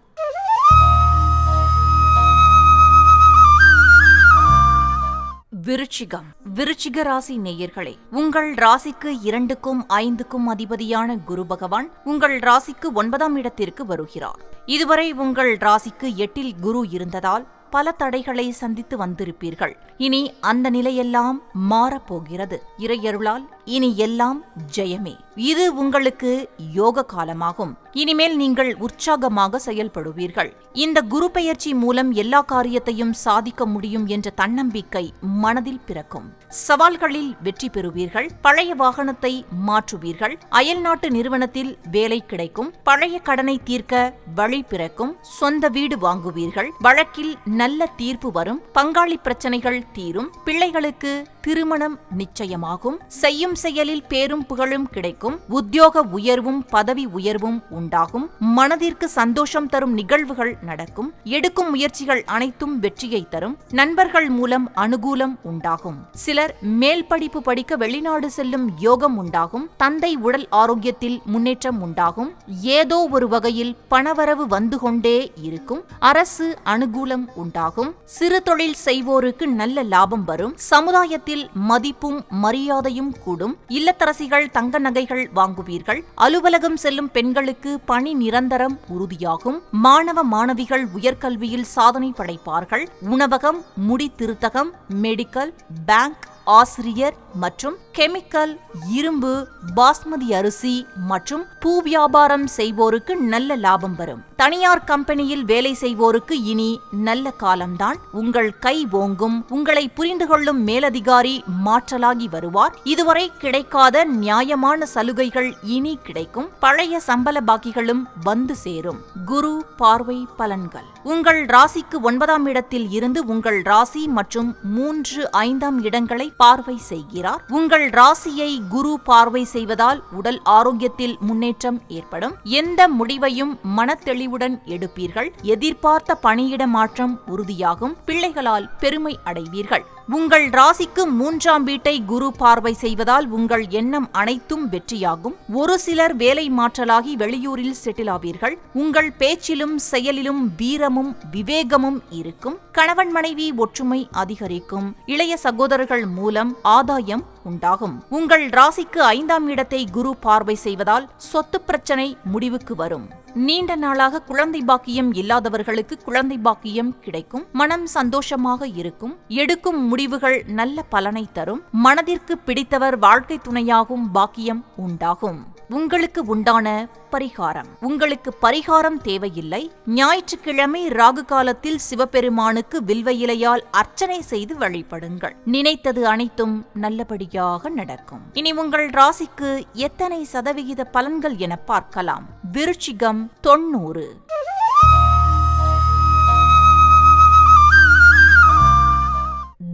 Speaker 2: விருச்சிகம். விருச்சிக ராசி நேயர்களே, உங்கள் ராசிக்கு 2க்கும் 5க்கும் அதிபதியான குரு பகவான் உங்கள் ராசிக்கு 9ஆம் இடத்திற்கு வருகிறார். இதுவரை உங்கள் ராசிக்கு 8இல் குரு இருந்ததால் பல தடைகளை சந்தித்து வந்திருப்பீர்கள். இனி அந்த நிலையெல்லாம் மாறப்போகிறது. இறையருளால் இனி எல்லாம் ஜெயமே. இது உங்களுக்கு யோக காலமாகும். இனிமேல் நீங்கள் உற்சாகமாக செயல்படுவீர்கள். இந்த குரு பெயர்ச்சி மூலம் எல்லா காரியத்தையும் சாதிக்க முடியும் என்ற தன்னம்பிக்கை மனதில் பிறக்கும். சவால்களில் வெற்றி பெறுவீர்கள். பழைய வாகனத்தை மாற்றுவீர்கள். அயல்நாட்டு நிறுவனத்தில் வேலை கிடைக்கும். பழைய கடனை தீர்க்க வழி பிறக்கும். சொந்த வீடு வாங்குவீர்கள். வழக்கில் நல்ல தீர்ப்பு வரும். பங்காளி பிரச்சனைகள் தீரும். பிள்ளைகளுக்கு திருமணம் நிச்சயமாகும். செய்யும் செயலில் பேரும் புகழும் கிடைக்கும். உத்தியோக உயர்வும் பதவி உயர்வும் உண்டாகும். மனதிற்கு சந்தோஷம் தரும் நிகழ்வுகள் நடக்கும். எடுக்கும் முயற்சிகள் அனைத்தும் வெற்றியை தரும். நண்பர்கள் மூலம் அனுகூலம் உண்டாகும். சிலர் மேல் படிப்பு படிக்க வெளிநாடு செல்லும் யோகம் உண்டாகும். தந்தை உடல் ஆரோக்கியத்தில் முன்னேற்றம் உண்டாகும். ஏதோ ஒரு வகையில் பணவரவு வந்து கொண்டே இருக்கும். அரசு அனுகூலம் உண்டாகும். சிறு தொழில் செய்வோருக்கு நல்ல லாபம் வரும். சமுதாயத்தில் மதிப்பும் மரியாதையும் கூடும். இல்லத்தரசிகள் தங்க நகைகள் வாங்குவீர்கள். அலுவலகம் செல்லும் பெண்களுக்கு பணி நிரந்தரம் உறுதியாகும். மாணவ மாணவிகள் உயர்கல்வியில் சாதனை படைப்பார்கள். உணவகம், முடி திருத்தகம், மெடிக்கல், பேங்க், ஆசிரியர் மற்றும் கெமிக்கல், இரும்பு, பாஸ்மதி அரிசி மற்றும் பூ வியாபாரம் செய்வோருக்கு நல்ல லாபம் வரும். தனியார் கம்பெனியில் வேலை செய்வோருக்கு இனி நல்ல காலம்தான். உங்கள் கை ஓங்கும். உங்களை புரிந்து கொள்ளும் மேலதிகாரி மாற்றலாகி வருவார். இதுவரை கிடைக்காத நியாயமான சலுகைகள் இனி கிடைக்கும். பழைய சம்பள பாக்கிகளும் வந்து சேரும். குரு பார்வை பலன்கள். உங்கள் ராசிக்கு 9ஆம் இடத்தில் இருந்து உங்கள் ராசி மற்றும் 3, 5ஆம் இடங்களை பார்வை செய்கிறார். உங்கள் ராசியை குரு பார்வை செய்வதால் உடல் ஆரோக்கியத்தில் முன்னேற்றம் ஏற்படும். எந்த முடிவையும் மனத்தெளிவுடன் எடுப்பீர்கள். எதிர்பார்த்த பணியிட மாற்றம் உறுதியாகும். பிள்ளைகளால் பெருமை அடைவீர்கள். உங்கள் ராசிக்கு 3ஆம் வீட்டை குரு பார்வை செய்வதால் உங்கள் எண்ணம் அனைத்தும் வெற்றியாகும். ஒரு சிலர் வேலை மாற்றலாகி வெளியூரில் செட்டில் ஆவீர்கள். உங்கள் பேச்சிலும் செயலிலும் வீரமும் விவேகமும் இருக்கும். கணவன் மனைவி ஒற்றுமை அதிகரிக்கும். இளைய சகோதரர்கள் மூலம் ஆதாயம் உண்டாகும். உங்கள் ராசிக்கு 5ஆம் இடத்தை குரு பார்வை செய்வதால் சொத்து பிரச்சனை முடிவுக்கு வரும். நீண்ட நாளாக குழந்தை பாக்கியம் இல்லாதவர்களுக்கு குழந்தை பாக்கியம் கிடைக்கும். மனம் சந்தோஷமாக இருக்கும். எடுக்கும் முடிவுகள் நல்ல பலனை தரும். மனதிற்கு பிடித்தவர் வாழ்க்கை துணையாகும். பாக்கியம் உண்டாகும். உங்களுக்கு உண்டான பரிகாரம். உங்களுக்கு பரிகாரம் தேவையில்லை. ஞாயிற்றுக்கிழமை ராகு காலத்தில் சிவபெருமானுக்கு வில்வ இலையால் அர்ச்சனை செய்து வழிபடுங்கள். நினைத்தது அனைத்தும் நல்லபடியாக நடக்கும். இனி உங்கள் ராசிக்கு எத்தனை சதவிகித பலன்கள் என பார்க்கலாம். விருச்சிகம் 90.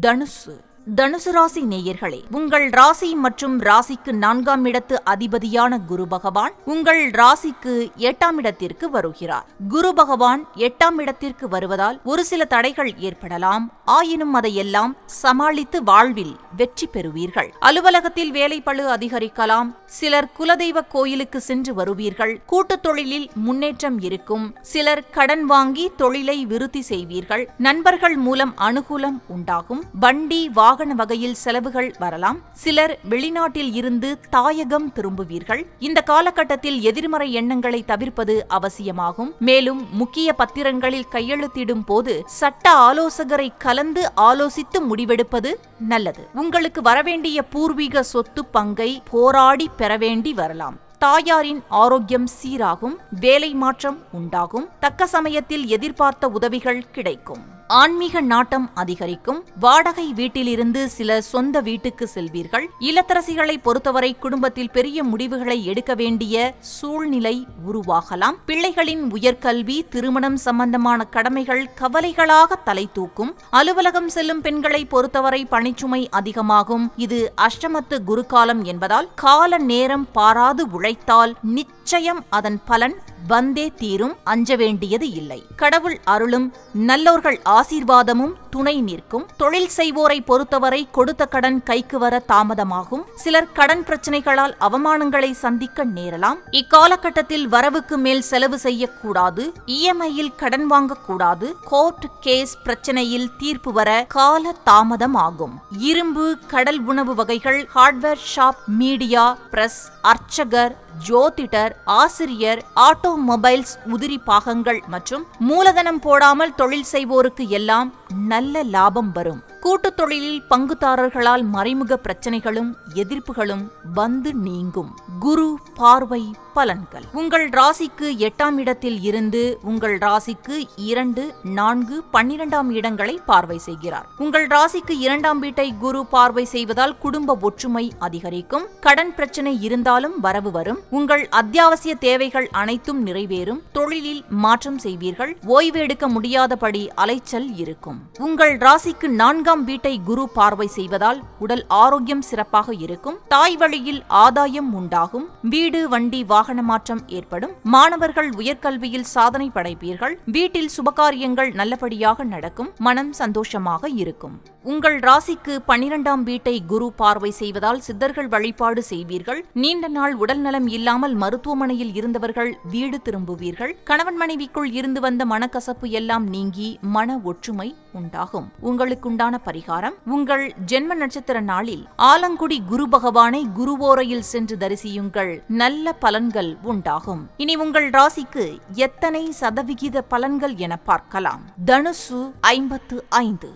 Speaker 2: தனுசு. தனுசு ராசி நேயர்களே, உங்கள் ராசி மற்றும் ராசிக்கு 4ஆம் இடத்து அதிபதியான குரு பகவான் உங்கள் ராசிக்கு 8ஆம் இடத்திற்கு வருகிறார். குரு பகவான் 8ஆம் இடத்திற்கு வருவதால் ஒரு சில தடைகள் ஏற்படலாம். ஆயினும் அதையெல்லாம் சமாளித்து வாழ்வில் வெற்றி பெறுவீர்கள். அலுவலகத்தில் வேலைப்பளு அதிகரிக்கலாம். சிலர் குலதெய்வ கோயிலுக்கு சென்று வருவீர்கள். கூட்டுத் தொழிலில் முன்னேற்றம் இருக்கும். சிலர் கடன் வாங்கி தொழிலை விருத்தி செய்வீர்கள். நண்பர்கள் மூலம் அனுகூலம் உண்டாகும். வண்டி வாகன வகையில் செலவுகள் வரலாம். சிலர் வெளிநாட்டில் இருந்து தாயகம் திரும்புவீர்கள். இந்த காலகட்டத்தில் எதிர்மறை எண்ணங்களை தவிர்ப்பது அவசியமாகும். மேலும் முக்கிய பத்திரங்களில் கையெழுத்திடும் போது சட்ட ஆலோசகரை கலந்து ஆலோசித்து முடிவெடுப்பது நல்லது. உங்களுக்கு வரவேண்டிய பூர்வீக சொத்து பங்கை போராடி பெற வேண்டி வரலாம். தாயாரின் ஆரோக்கியம் சீராகும். வேலை மாற்றம் உண்டாகும். தக்க சமயத்தில் எதிர்பார்த்த உதவிகள் கிடைக்கும். ஆன்மீக நாட்டம் அதிகரிக்கும். வாடகை வீட்டிலிருந்து சில சொந்த வீட்டுக்கு செல்வீர்கள். இல்லத்தரசிகளை பொறுத்தவரை குடும்பத்தில் பெரிய முடிவுகளை எடுக்க வேண்டிய சூழ்நிலை உருவாகலாம். பிள்ளைகளின் உயர்கல்வி, திருமணம் சம்பந்தமான கடமைகள் கவலைகளாக தலை தூக்கும். அலுவலகம் செல்லும் பெண்களை பொறுத்தவரை பணிச்சுமை அதிகமாகும். இது அஷ்டமத்து குருகாலம் என்பதால் கால நேரம் பாராது உழைத்தால் நிச்சயம் அதன் பலன் வந்தே தீரும். அஞ்ச வேண்டியது இல்லை. கடவுள் அருளும் நல்லோர்கள் ஆசீர்வாதமும் துணை நிற்கும். தொழில் செய்வோரை பொறுத்தவரை கொடுத்த கடன் கைக்கு வர தாமதமாகும். சிலர் கடன் பிரச்சனைகளால் அவமானங்களை சந்திக்க நேரலாம். இக்காலகட்டத்தில் வரவுக்கு மேல் செலவு செய்யக்கூடாது. இஎம்ஐயில் கடன் வாங்கக்கூடாது. கோர்ட் கேஸ் பிரச்சனையில் தீர்ப்பு வர கால தாமதமாகும். இரும்பு, கடல் உணவு வகைகள், ஹார்ட்வேர் ஷாப், மீடியா, பிரஸ், அர்ச்சகர், ஜோதிடர், ஆசிரியர், ஆட்டோமொபைல்ஸ், உதிரி பாகங்கள் மற்றும் மூலதனம் போடாமல் தொழில் செய்வோருக்கு எல்லாம் நல்ல லாபம் வரும். கூட்டுத் தொழிலில் பங்குதாரர்களால் மறைமுக பிரச்சனைகளும் எதிர்ப்புகளும் வந்து நீங்கும். குரு பார்வை பலன்கள். உங்கள் ராசிக்கு 8ஆம் இடத்தில் இருந்து உங்கள் ராசிக்கு 2, 4, 12ஆம் இடங்களை பார்வை செய்கிறார். உங்கள் ராசிக்கு 2ஆம் வீட்டை குரு பார்வை செய்வதால் குடும்ப ஒற்றுமை அதிகரிக்கும். கடன் பிரச்சனை இருந்தாலும் வரவு வரும். உங்கள் அத்தியாவசிய தேவைகள் அனைத்தும் நிறைவேறும். தொழிலில் மாற்றம் செய்வீர்கள். ஓய்வு எடுக்க முடியாதபடி அலைச்சல் இருக்கும். உங்கள் ராசிக்கு 4ஆம் வீட்டை குரு பார்வை செய்வதால் உடல் ஆரோக்கியம் சிறப்பாக இருக்கும். தாய் வழியில் ஆதாயம் உண்டாகும். வீடு, வண்டி, வாகன மாற்றம் ஏற்படும். மாணவர்கள் உயர்கல்வியில் சாதனை படைப்பீர்கள். வீட்டில் சுபகாரியங்கள் நல்லபடியாக நடக்கும். மனம் சந்தோஷமாக இருக்கும். உங்கள் ராசிக்கு 12ஆம் வீட்டை குரு பார்வை செய்வதால் சித்தர்கள் வழிபாடு செய்வீர்கள். நீண்ட நாள் உடல் நலம் இல்லாமல் மருத்துவமனையில் இருந்தவர்கள் வீடு திரும்புவீர்கள். கணவன் மனைவிக்குள் இருந்து வந்த மனக்கசப்பு எல்லாம் நீங்கி மன ஒற்றுமை உண்டாகும். உங்களுக்குண்டான பரிகாரம்: உங்கள் ஜென்ம நட்சத்திர நாளில் ஆலங்குடி குரு பகவானை குருவோரையில் சென்று தரிசியுங்கள். நல்ல பலன்கள் உண்டாகும். இனி உங்கள் ராசிக்கு எத்தனை சதவிகித பலன்கள் என பார்க்கலாம். தனுசு 55.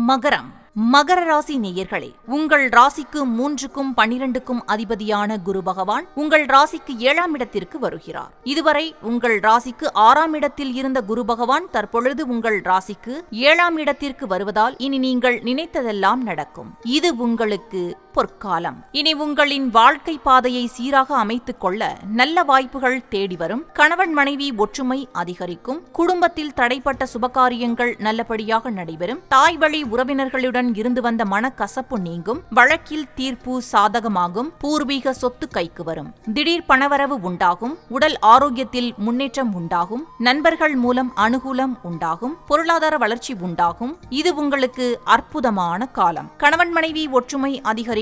Speaker 2: மகரம். மகர ராசி நேயர்களே, உங்கள் ராசிக்கு 3க்கும் 12க்கும் அதிபதியான குரு பகவான் உங்கள் ராசிக்கு 7ஆம் இடத்திற்கு வருகிறார். இதுவரை உங்கள் ராசிக்கு 6ஆம் இடத்தில் இருந்த குரு பகவான் தற்பொழுது உங்கள் ராசிக்கு 7ஆம் இடத்திற்கு வருவதால் இனி நீங்கள் நினைத்ததெல்லாம் நடக்கும். இது உங்களுக்கு பொற்காலம். இனி உங்களின் வாழ்க்கை பாதையை சீராக அமைத்துக் கொள்ள நல்ல வாய்ப்புகள் தேடி வரும். கணவன் மனைவி ஒற்றுமை அதிகரிக்கும். குடும்பத்தில் தடைப்பட்ட சுபகாரியங்கள் நல்லபடியாக நடைபெறும். தாய் வழி உறவினர்களுடன் இருந்து வந்த மனக்கசப்பு நீங்கும். வழக்கில் தீர்ப்பு சாதகமாகும். பூர்வீக சொத்து கைக்கு வரும். திடீர் பணவரவு உண்டாகும். உடல் ஆரோக்கியத்தில் முன்னேற்றம் உண்டாகும். நண்பர்கள் மூலம் அனுகூலம் உண்டாகும். பொருளாதார வளர்ச்சி உண்டாகும். இது உங்களுக்கு அற்புதமான காலம். கணவன் மனைவி ஒற்றுமை அதிகரிக்கும்.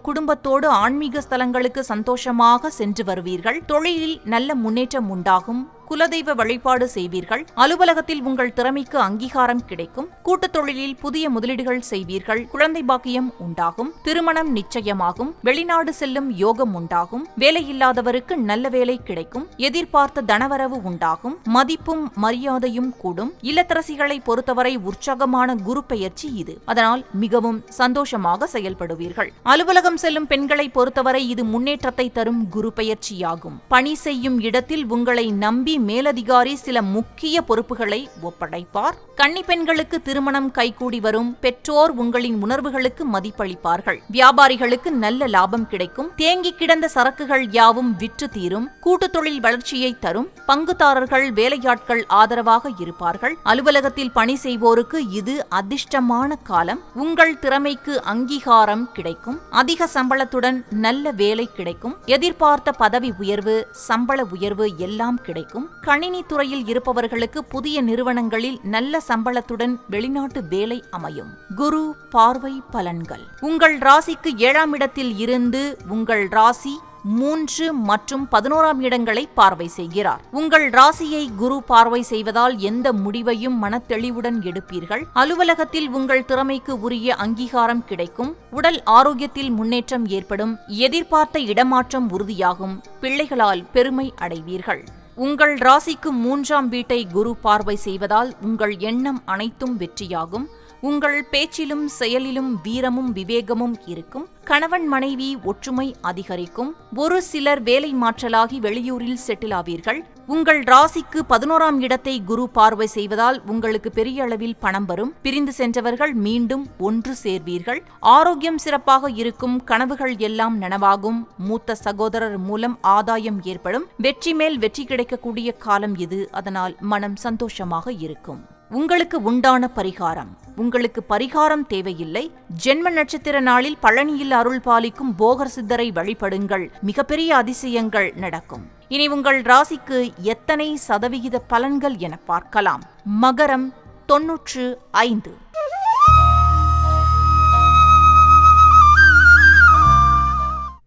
Speaker 2: குடும்பத்தோடு ஆன்மீக ஸ்தலங்களுக்கு சந்தோஷமாக சென்று வருவீர்கள். தொழிலில் நல்ல முன்னேற்றம் உண்டாகும். குலதெய்வ வழிபாடு செய்வீர்கள். அலுவலகத்தில் உங்கள் திறமைக்கு அங்கீகாரம் கிடைக்கும். கூட்டுத் தொழிலில் புதிய முதலீடுகள் செய்வீர்கள். குழந்தை பாக்கியம் உண்டாகும். திருமணம் நிச்சயமாகும். வெளிநாடு செல்லும் யோகம் உண்டாகும். வேலையில்லாதவருக்கு நல்ல வேலை கிடைக்கும். எதிர்பார்த்த தனவரவு உண்டாகும். மதிப்பும் மரியாதையும் கூடும். இல்லத்தரசிகளை பொறுத்தவரை உற்சாகமான குரு பெயர்ச்சி இது. அதனால் மிகவும் சந்தோஷமாக செயல்படுவீர்கள். அலுவலகம் செல்லும் பெண்களை பொறுத்தவரை இது முன்னேற்றத்தை தரும் குரு பெயர்ச்சியாகும். பணி செய்யும் இடத்தில் உங்களை நம்பி மேலதிகாரி சில முக்கிய பொறுப்புகளை ஒப்படைப்பார். கன்னி பெண்களுக்கு திருமணம் கைகூடி வரும். பெற்றோர் உங்களின் உணர்வுகளுக்கு மதிப்பளிப்பார்கள். வியாபாரிகளுக்கு நல்ல லாபம் கிடைக்கும். தேங்கி கிடந்த சரக்குகள் யாவும் விற்று தீரும். கூட்டுத் தொழில் வளர்ச்சியை தரும். பங்குதாரர்கள், வேலையாட்கள் ஆதரவாக இருப்பார்கள். அலுவலகத்தில் பணி செய்வோருக்கு இது அதிர்ஷ்டமான காலம். உங்கள் திறமைக்கு அங்கீகாரம் கிடைக்கும். அதிக சம்பளத்துடன் நல்ல வேலை கிடைக்கும். எதிர்பார்த்த பதவி உயர்வு, சம்பள உயர்வு எல்லாம் கிடைக்கும். கணினி துறையில் இருப்பவர்களுக்கு புதிய நிறுவனங்களில் நல்ல சம்பளத்துடன் வெளிநாட்டு வேலை அமையும். குரு பார்வை பலன்கள். உங்கள் ராசிக்கு 7ஆம் இடத்தில் இருந்து உங்கள் ராசி 3 மற்றும் 11ஆம் இடங்களை பார்வை செய்கிறார். உங்கள் ராசியை குரு பார்வை செய்வதால் எந்த முடிவையும் மனத்தெளிவுடன் எடுப்பீர்கள். அலுவலகத்தில் உங்கள் திறமைக்கு உரிய அங்கீகாரம் கிடைக்கும். உடல் ஆரோக்கியத்தில் முன்னேற்றம் ஏற்படும். எதிர்பார்த்த இடமாற்றம் உறுதியாகும். பிள்ளைகளால் பெருமை அடைவீர்கள். உங்கள் ராசிக்கு 3ஆம் வீட்டை குரு பார்வை செய்வதால் உங்கள் எண்ணம் அனைத்தும் வெற்றியாகும். உங்கள் பேச்சிலும் செயலிலும் வீரமும் விவேகமும் இருக்கும். கணவன் மனைவி ஒற்றுமை அதிகரிக்கும். ஒரு சிலர் வேலை மாற்றலாகி வெளியூரில் செட்டில் ஆவீர்கள். உங்கள் ராசிக்கு 11ஆம் இடத்தை குரு பார்வை செய்வதால் உங்களுக்கு பெரிய அளவில் பணம் வரும். பிரிந்து சென்றவர்கள் மீண்டும் ஒன்று சேர்வீர்கள். ஆரோக்கியம் சிறப்பாக இருக்கும். கனவுகள் எல்லாம் நனவாகும். மூத்த சகோதரர் மூலம் ஆதாயம் ஏற்படும். வெற்றி மேல் வெற்றி கிடைக்கக்கூடிய காலம் இது. அதனால் மனம் சந்தோஷமாக இருக்கும். உங்களுக்கு உண்டான பரிகாரம். உங்களுக்கு பரிகாரம் தேவையில்லை. ஜென்ம நட்சத்திர நாளில் பழனியில் அருள் பாலிக்கும் போகர் சித்தரை வழிபடுங்கள். மிகப்பெரிய அதிசயங்கள் நடக்கும். இனி உங்கள் ராசிக்கு எத்தனை சதவிகித பலன்கள் என பார்க்கலாம். மகரம் 95.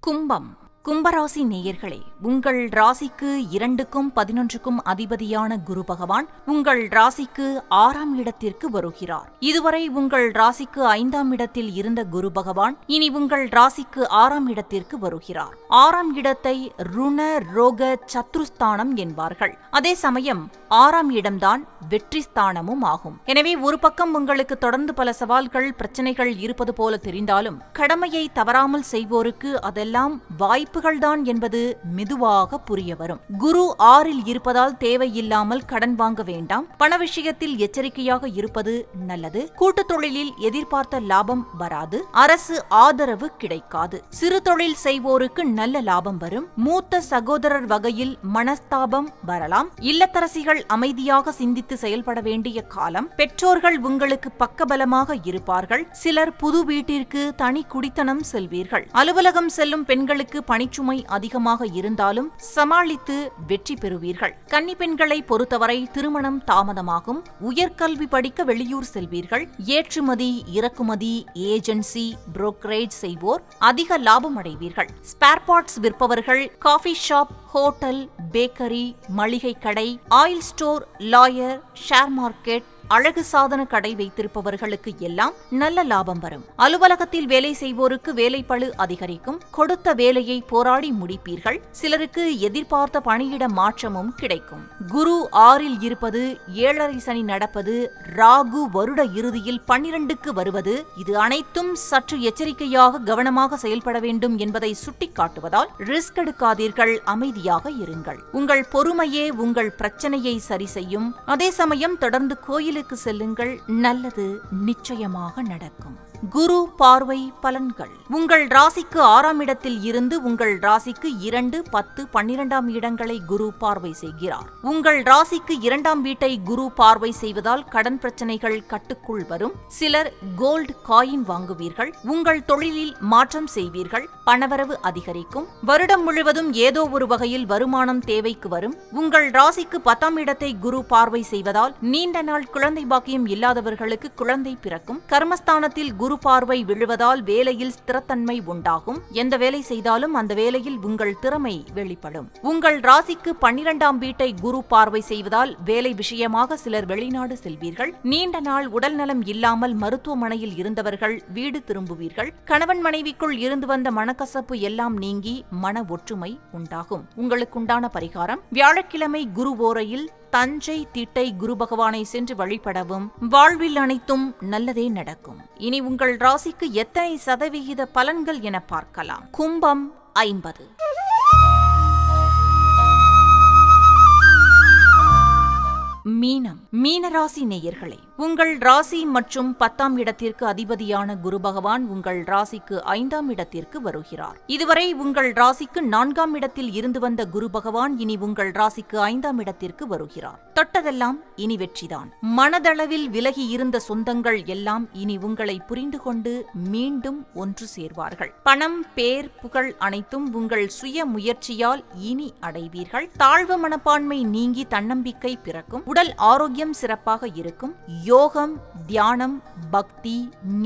Speaker 2: கும்பம். கும்பராசி நேயர்களே, உங்கள் ராசிக்கு 2க்கும் 11க்கும் அதிபதியான குரு பகவான் உங்கள் ராசிக்கு 6ஆம் இடத்திற்கு வருகிறார். இதுவரை உங்கள் ராசிக்கு 5ஆம் இடத்தில் இருந்த குரு பகவான் இனி உங்கள் ராசிக்கு 6ஆம் இடத்திற்கு வருகிறார். 6ஆம் இடத்தை ருண ரோக சத்ருஸ்தானம் என்பார்கள். அதே சமயம் 6ஆம் இடம்தான் வெற்றி ஸ்தானமும் ஆகும். எனவே ஒரு பக்கம் உங்களுக்கு தொடர்ந்து பல சவால்கள் பிரச்சனைகள் இருப்பது போல தெரிந்தாலும் கடமையை தவறாமல் செய்வோருக்கு அதெல்லாம் வாய்ப்புகள்தான் என்பது மெதுவாக புரிய வரும். குரு 6இல் இருப்பதால் தேவையில்லாமல் கடன் வாங்க வேண்டாம். பண விஷயத்தில் எச்சரிக்கையாக இருப்பது நல்லது. கூட்டுத் தொழிலில் எதிர்பார்த்த லாபம் வராது. அரசு ஆதரவு கிடைக்காது. சிறு தொழில் செய்வோருக்கு நல்ல லாபம் வரும். மூத்த சகோதரர் வகையில் மனஸ்தாபம் வரலாம். இல்லத்தரசிகள் அமைதியாக சிந்தித்து செயல்பட வேண்டிய காலம். பெற்றோர்கள் உங்களுக்கு பக்கபலமாக இருப்பார்கள். சிலர் புது வீட்டிற்கு தனி குடித்தனம் செல்வீர்கள். அலுவலகம் செல்லும் பெண்களுக்கு பணிச்சுமை அதிகமாக இருந்தாலும் சமாளித்து வெற்றி பெறுவீர்கள். கன்னி பெண்களை பொறுத்தவரை திருமணம் தாமதமாகும். உயர்கல்வி படிக்க வெளியூர் செல்வீர்கள். ஏற்றுமதி இறக்குமதி ஏஜென்சி புரோக்கரேஜ் செய்வோர் அதிக லாபம் அடைவீர்கள். ஸ்பேர் பார்ட்ஸ் விற்பவர்கள், காஃபி ஷாப், ஹோட்டல், பேக்கரி, மளிகை கடை, oil store, lawyer, share market, அழகு சாதன கடை வைத்திருப்பவர்களுக்கு எல்லாம் நல்ல லாபம் வரும். அலுவலகத்தில் வேலை செய்வோருக்கு வேலைப்பளு அதிகரிக்கும். கொடுத்த வேலையை போராடி முடிப்பீர்கள். சிலருக்கு எதிர்பார்த்த பணியிட மாற்றமும் கிடைக்கும். குரு 6இல் இருப்பது, 7.5 சனி நடப்பது, ராகு வருட இறுதியில் 12க்கு வருவது, இது அனைத்தும் சற்று எச்சரிக்கையாக கவனமாக செயல்பட வேண்டும் என்பதை சுட்டிக்காட்டுவதால் ரிஸ்க் எடுக்காதீர்கள். அமைதியாக இருங்கள். உங்கள் பொறுமையே உங்கள் பிரச்சனையை சரி செய்யும். அதே சமயம் தொடர்ந்து கோயிலுக்கு செல்லுங்கள். நல்லது நிச்சயமாக நடக்கும். குரு பார்வை பலன்கள். உங்கள் ராசிக்கு 6ஆம் இடத்தில் இருந்து உங்கள் ராசிக்கு 2, 10, 12ஆம் இடங்களை குரு பார்வை செய்கிறார். உங்கள் ராசிக்கு 2ஆம் வீட்டை குரு பார்வை செய்வதால் கடன் பிரச்சனைகள் கட்டுக்குள் வரும். சிலர் கோல்டு காயின் வாங்குவீர்கள். உங்கள் தொழிலில் மாற்றம் செய்வீர்கள். பணவரவு அதிகரிக்கும். வருடம் முழுவதும் ஏதோ ஒரு வகையில் வருமானம் தேவைக்கு வரும். உங்கள் ராசிக்கு 10ஆம் இடத்தை குரு பார்வை செய்வதால் நீண்ட நாள் குழந்தை பாக்கியம் இல்லாதவர்களுக்கு குழந்தை பிறக்கும். கர்மஸ்தானத்தில் குரு பார்வை விழுவதால் வேலையில் ஸ்திரத்தன்மை உண்டாகும். எந்த வேலை செய்தாலும் அந்த வேலையில் உங்கள் திறமை வெளிப்படும். உங்கள் ராசிக்கு 12ஆம் வீட்டை குரு பார்வை செய்வதால் வேலை விஷயமாக சிலர் வெளிநாடு செல்வீர்கள். நீண்ட நாள் உடல் நலம் இல்லாமல் மருத்துவமனையில் இருந்தவர்கள் வீடு திரும்புவீர்கள். கணவன் மனைவிக்குள் இருந்து வந்த மனக்கசப்பு எல்லாம் நீங்கி மன ஒற்றுமை உண்டாகும். உங்களுக்குண்டான பரிகாரம்: வியாழக்கிழமை குரு ஓரையில் தஞ்சை திட்டை குரு பகவானை சென்று வழிபடவும். வாழ்வில் அனைத்தும் நல்லதே நடக்கும். இனி உங்கள் ராசிக்கு எத்தனை சதவிகித பலன்கள் என பார்க்கலாம். கும்பம் 50. மீனம். மீனராசி நேயர்களே, உங்கள் ராசி மற்றும் 10ஆம் இடத்திற்கு அதிபதியான குரு பகவான் உங்கள் ராசிக்கு 5ஆம் இடத்திற்கு வருகிறார். இதுவரை உங்கள் ராசிக்கு 4ஆம் இடத்தில் இருந்து வந்த குரு பகவான் இனி உங்கள் ராசிக்கு 5ஆம் இடத்திற்கு வருகிறார். தொட்டதெல்லாம் இனி வெற்றிதான். மனதளவில் விலகி இருந்த சொந்தங்கள் எல்லாம் இனி உங்களை புரிந்து கொண்டு மீண்டும் ஒன்று சேர்வார்கள். பணம், பேர், புகழ் அனைத்தும் உங்கள் சுய முயற்சியால் இனி அடைவீர்கள். தாழ்வு மனப்பான்மை நீங்கி தன்னம்பிக்கை பிறக்கும். உடல் ஆரோக்கியம் சிறப்பாக சிறப்பாக இருக்கும். யோகம், தியானம், பக்தி,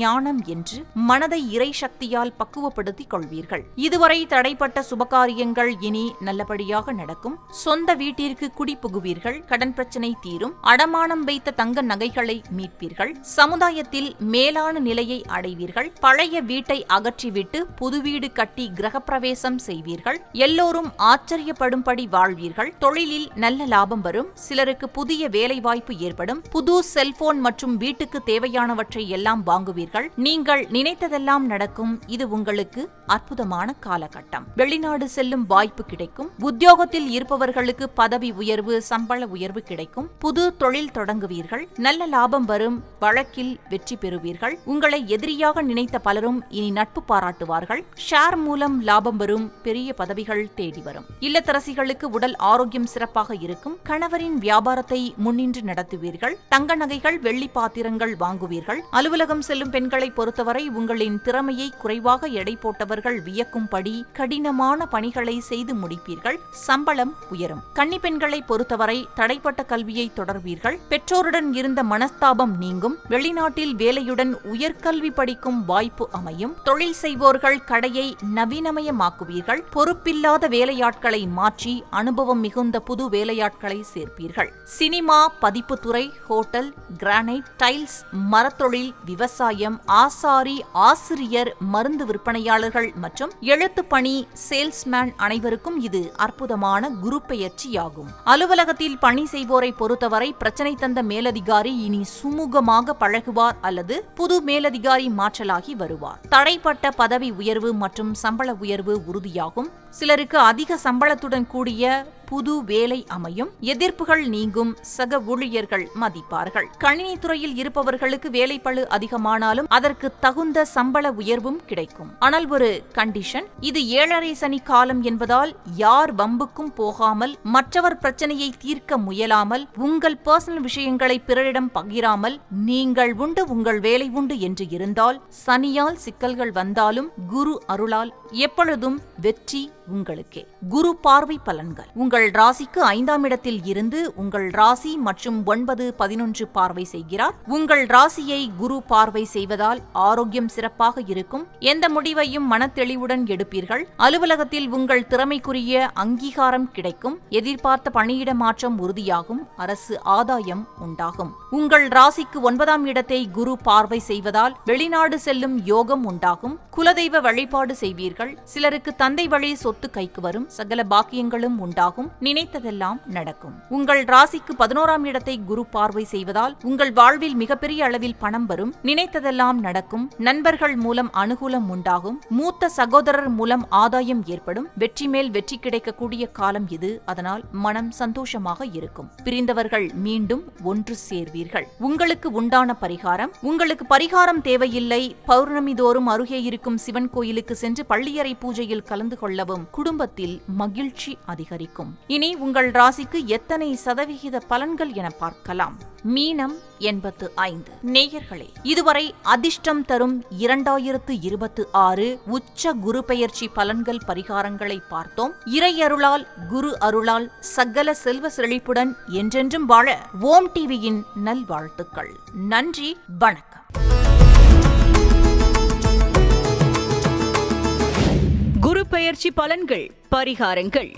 Speaker 2: ஞானம் என்று மனதை இறை சக்தியால் பக்குவப்படுத்திக் கொள்வீர்கள். இதுவரை தடைப்பட்ட சுபகாரியங்கள் இனி நல்லபடியாக நடக்கும். சொந்த வீட்டிற்கு குடி புகுவீர்கள். கடன் பிரச்சனை தீரும். அடமானம் வைத்த தங்க நகைகளை மீட்பீர்கள். சமுதாயத்தில் மேலான நிலையை அடைவீர்கள். பழைய வீட்டை அகற்றிவிட்டு புது வீடு கட்டி கிரகப்பிரவேசம் செய்வீர்கள். எல்லோரும் ஆச்சரியப்படும்படி வாழ்வீர்கள். தொழிலில் நல்ல லாபம் வரும். சிலருக்கு புதிய வேலை வாய்ப்பு ஏற்படும். புது செல்போன் மற்றும் வீட்டுக்கு தேவையானவற்றை எல்லாம் வாங்குவீர்கள். நீங்கள் நினைத்ததெல்லாம் நடக்கும். இது உங்களுக்கு அற்புதமான காலகட்டம். வெளிநாடு செல்லும் வாய்ப்பு கிடைக்கும். உத்தியோகத்தில் இருப்பவர்களுக்கு பதவி உயர்வு, சம்பள உயர்வு கிடைக்கும். புது தொழில் தொடங்குவீர்கள். நல்ல லாபம் வரும். வழக்கில் வெற்றி பெறுவீர்கள். உங்களை எதிரியாக நினைத்த பலரும் இனி நட்பு பாராட்டுவார்கள். ஷேர் மூலம் லாபம் வரும். பெரிய பதவிகள் தேடி வரும். இல்லத்தரசிகளுக்கு உடல் ஆரோக்கியம் சிறப்பாக இருக்கும். கணவரின் வியாபாரத்தை முன்னின்று நடத்துவீர்கள். தங்க நகைகள், வெள்ளி பாத்திரங்கள் வாங்குவீர்கள். அலுவலகம் செல்லும் பெண்களை பொறுத்தவரை உங்களின் திறமையை குறைவாக எடை போட்டவர்கள் வியக்கும்படி கடினமான பணிகளை செய்து முடிப்பீர்கள். சம்பளம் உயரும். கன்னி பெண்களை பொறுத்தவரை தடைப்பட்ட கல்வியை தொடர்வீர்கள். பெற்றோருடன் இருந்த மனஸ்தாபம் நீங்கும். வெளிநாட்டில் வேலையுடன் உயர்கல்வி படிக்கும் வாய்ப்பு அமையும். தொழில் செய்வோர்கள் கடையை நவீனமயமாக்குவீர்கள். பொறுப்பில்லாத வேலையாட்களை மாற்றி அனுபவம் மிகுந்த புது வேலையாட்களை சேர்ப்பீர்கள். சினிமா, பதிப்புத்துறை, ஹோட்டல், கிரானைட், டைல்ஸ், மரத்தொழில், விவசாயம், ஆசாரி, ஆசிரியர், மருந்து விற்பனையாளர்கள் மற்றும் எழுத்து பணி, சேல்ஸ்மேன் அனைவருக்கும் இது அற்புதமான குரு பெயர்ச்சியாகும். அலுவலகத்தில் பணி செய்வோரை பொறுத்தவரை பிரச்சனை தந்த மேலதிகாரி இனி சுமூகமாக பழகுவார் அல்லது புது மேலதிகாரி மாற்றலாகி வருவார். தடைப்பட்ட பதவி உயர்வு மற்றும் சம்பள உயர்வு உறுதியாகும். சிலருக்கு அதிக சம்பளத்துடன் கூடிய புது வேலை அமையும். எதிர்ப்புகள் நீங்கும். சக ஊழியர்கள் மதிப்பார்கள். கணினி துறையில் இருப்பவர்களுக்கு வேலைப்பளு அதிகமானாலும் அதற்கு தகுந்த சம்பள உயர்வும் கிடைக்கும். ஆனால் ஒரு கண்டிஷன், இது 7.5 சனி காலம் என்பதால் யார் வம்புக்கும் போகாமல், மற்றவர் பிரச்சனையை தீர்க்க முயலாமல், உங்கள் பர்சனல் விஷயங்களை பிறரிடம் பகிராமல், நீங்கள் உண்டு உங்கள் வேலை உண்டு என்று இருந்தால் சனியால் சிக்கல்கள் வந்தாலும் குரு அருளால் எப்பொழுதும் வெற்றி உங்களுக்கே. குரு பார்வை பலன்கள். உங்கள் ராசிக்கு 5ஆம் இடத்தில் இருந்து உங்கள் ராசி மற்றும் 9, 11 பார்வை செய்கிறார். உங்கள் ராசியை குரு பார்வை செய்வதால் ஆரோக்கியம் சிறப்பாக இருக்கும். எந்த முடிவையும் மனத்தெளிவுடன் எடுப்பீர்கள். அலுவலகத்தில் உங்கள் திறமைக்குரிய அங்கீகாரம் கிடைக்கும். எதிர்பார்த்த பணியிட மாற்றம் உறுதியாகும். அரசு ஆதாயம் உண்டாகும். உங்கள் ராசிக்கு 9ஆம் இடத்தை குரு பார்வை செய்வதால் வெளிநாடு செல்லும் யோகம் உண்டாகும். குலதெய்வ வழிபாடு செய்வீர்கள். சிலருக்கு தந்தை வழி சொத்து கைக்கு வரும். சகல பாக்கியங்களும் உண்டாகும். நினைத்ததெல்லாம் நடக்கும். உங்கள் ராசிக்கு 11ஆம் இடத்தை குரு பார்வை செய்வதால் உங்கள் வாழ்வில் மிகப்பெரிய அளவில் பணம் வரும். நினைத்ததெல்லாம் நடக்கும். நண்பர்கள் மூலம் அனுகூலம் உண்டாகும். மூத்த சகோதரர் மூலம் ஆதாயம் ஏற்படும். வெற்றி மேல் வெற்றி கிடைக்கக்கூடிய காலம் இது. அதனால் மனம் சந்தோஷமாக இருக்கும். பிரிந்தவர்கள் மீண்டும் ஒன்று சேர்வீர்கள். உங்களுக்கு உண்டான பரிகாரம். உங்களுக்கு பரிகாரம் தேவையில்லை. பௌர்ணமி தோறும் அருகே இருக்கும் சிவன் கோயிலுக்கு சென்று பள்ளியறை பூஜையில் கலந்து கொள்ளவும். குடும்பத்தில் மகிழ்ச்சி அதிகரிக்கும். இனி உங்கள் ராசிக்கு எத்தனை சதவிகித பலன்கள் என பார்க்கலாம். மீனம் 85. நேயர்களே, இதுவரை அதிர்ஷ்டம் தரும் 2026 உச்ச குரு பெயர்ச்சி பலன்கள் பரிகாரங்களை பார்த்தோம். இறை அருளால், குரு அருளால் சகல செல்வ செழிப்புடன் என்றென்றும் வாழ ஓம் டிவியின் நல்வாழ்த்துக்கள். நன்றி, வணக்கம்.
Speaker 1: குரு பெயர்ச்சி பலன்கள் பரிகாரங்கள்.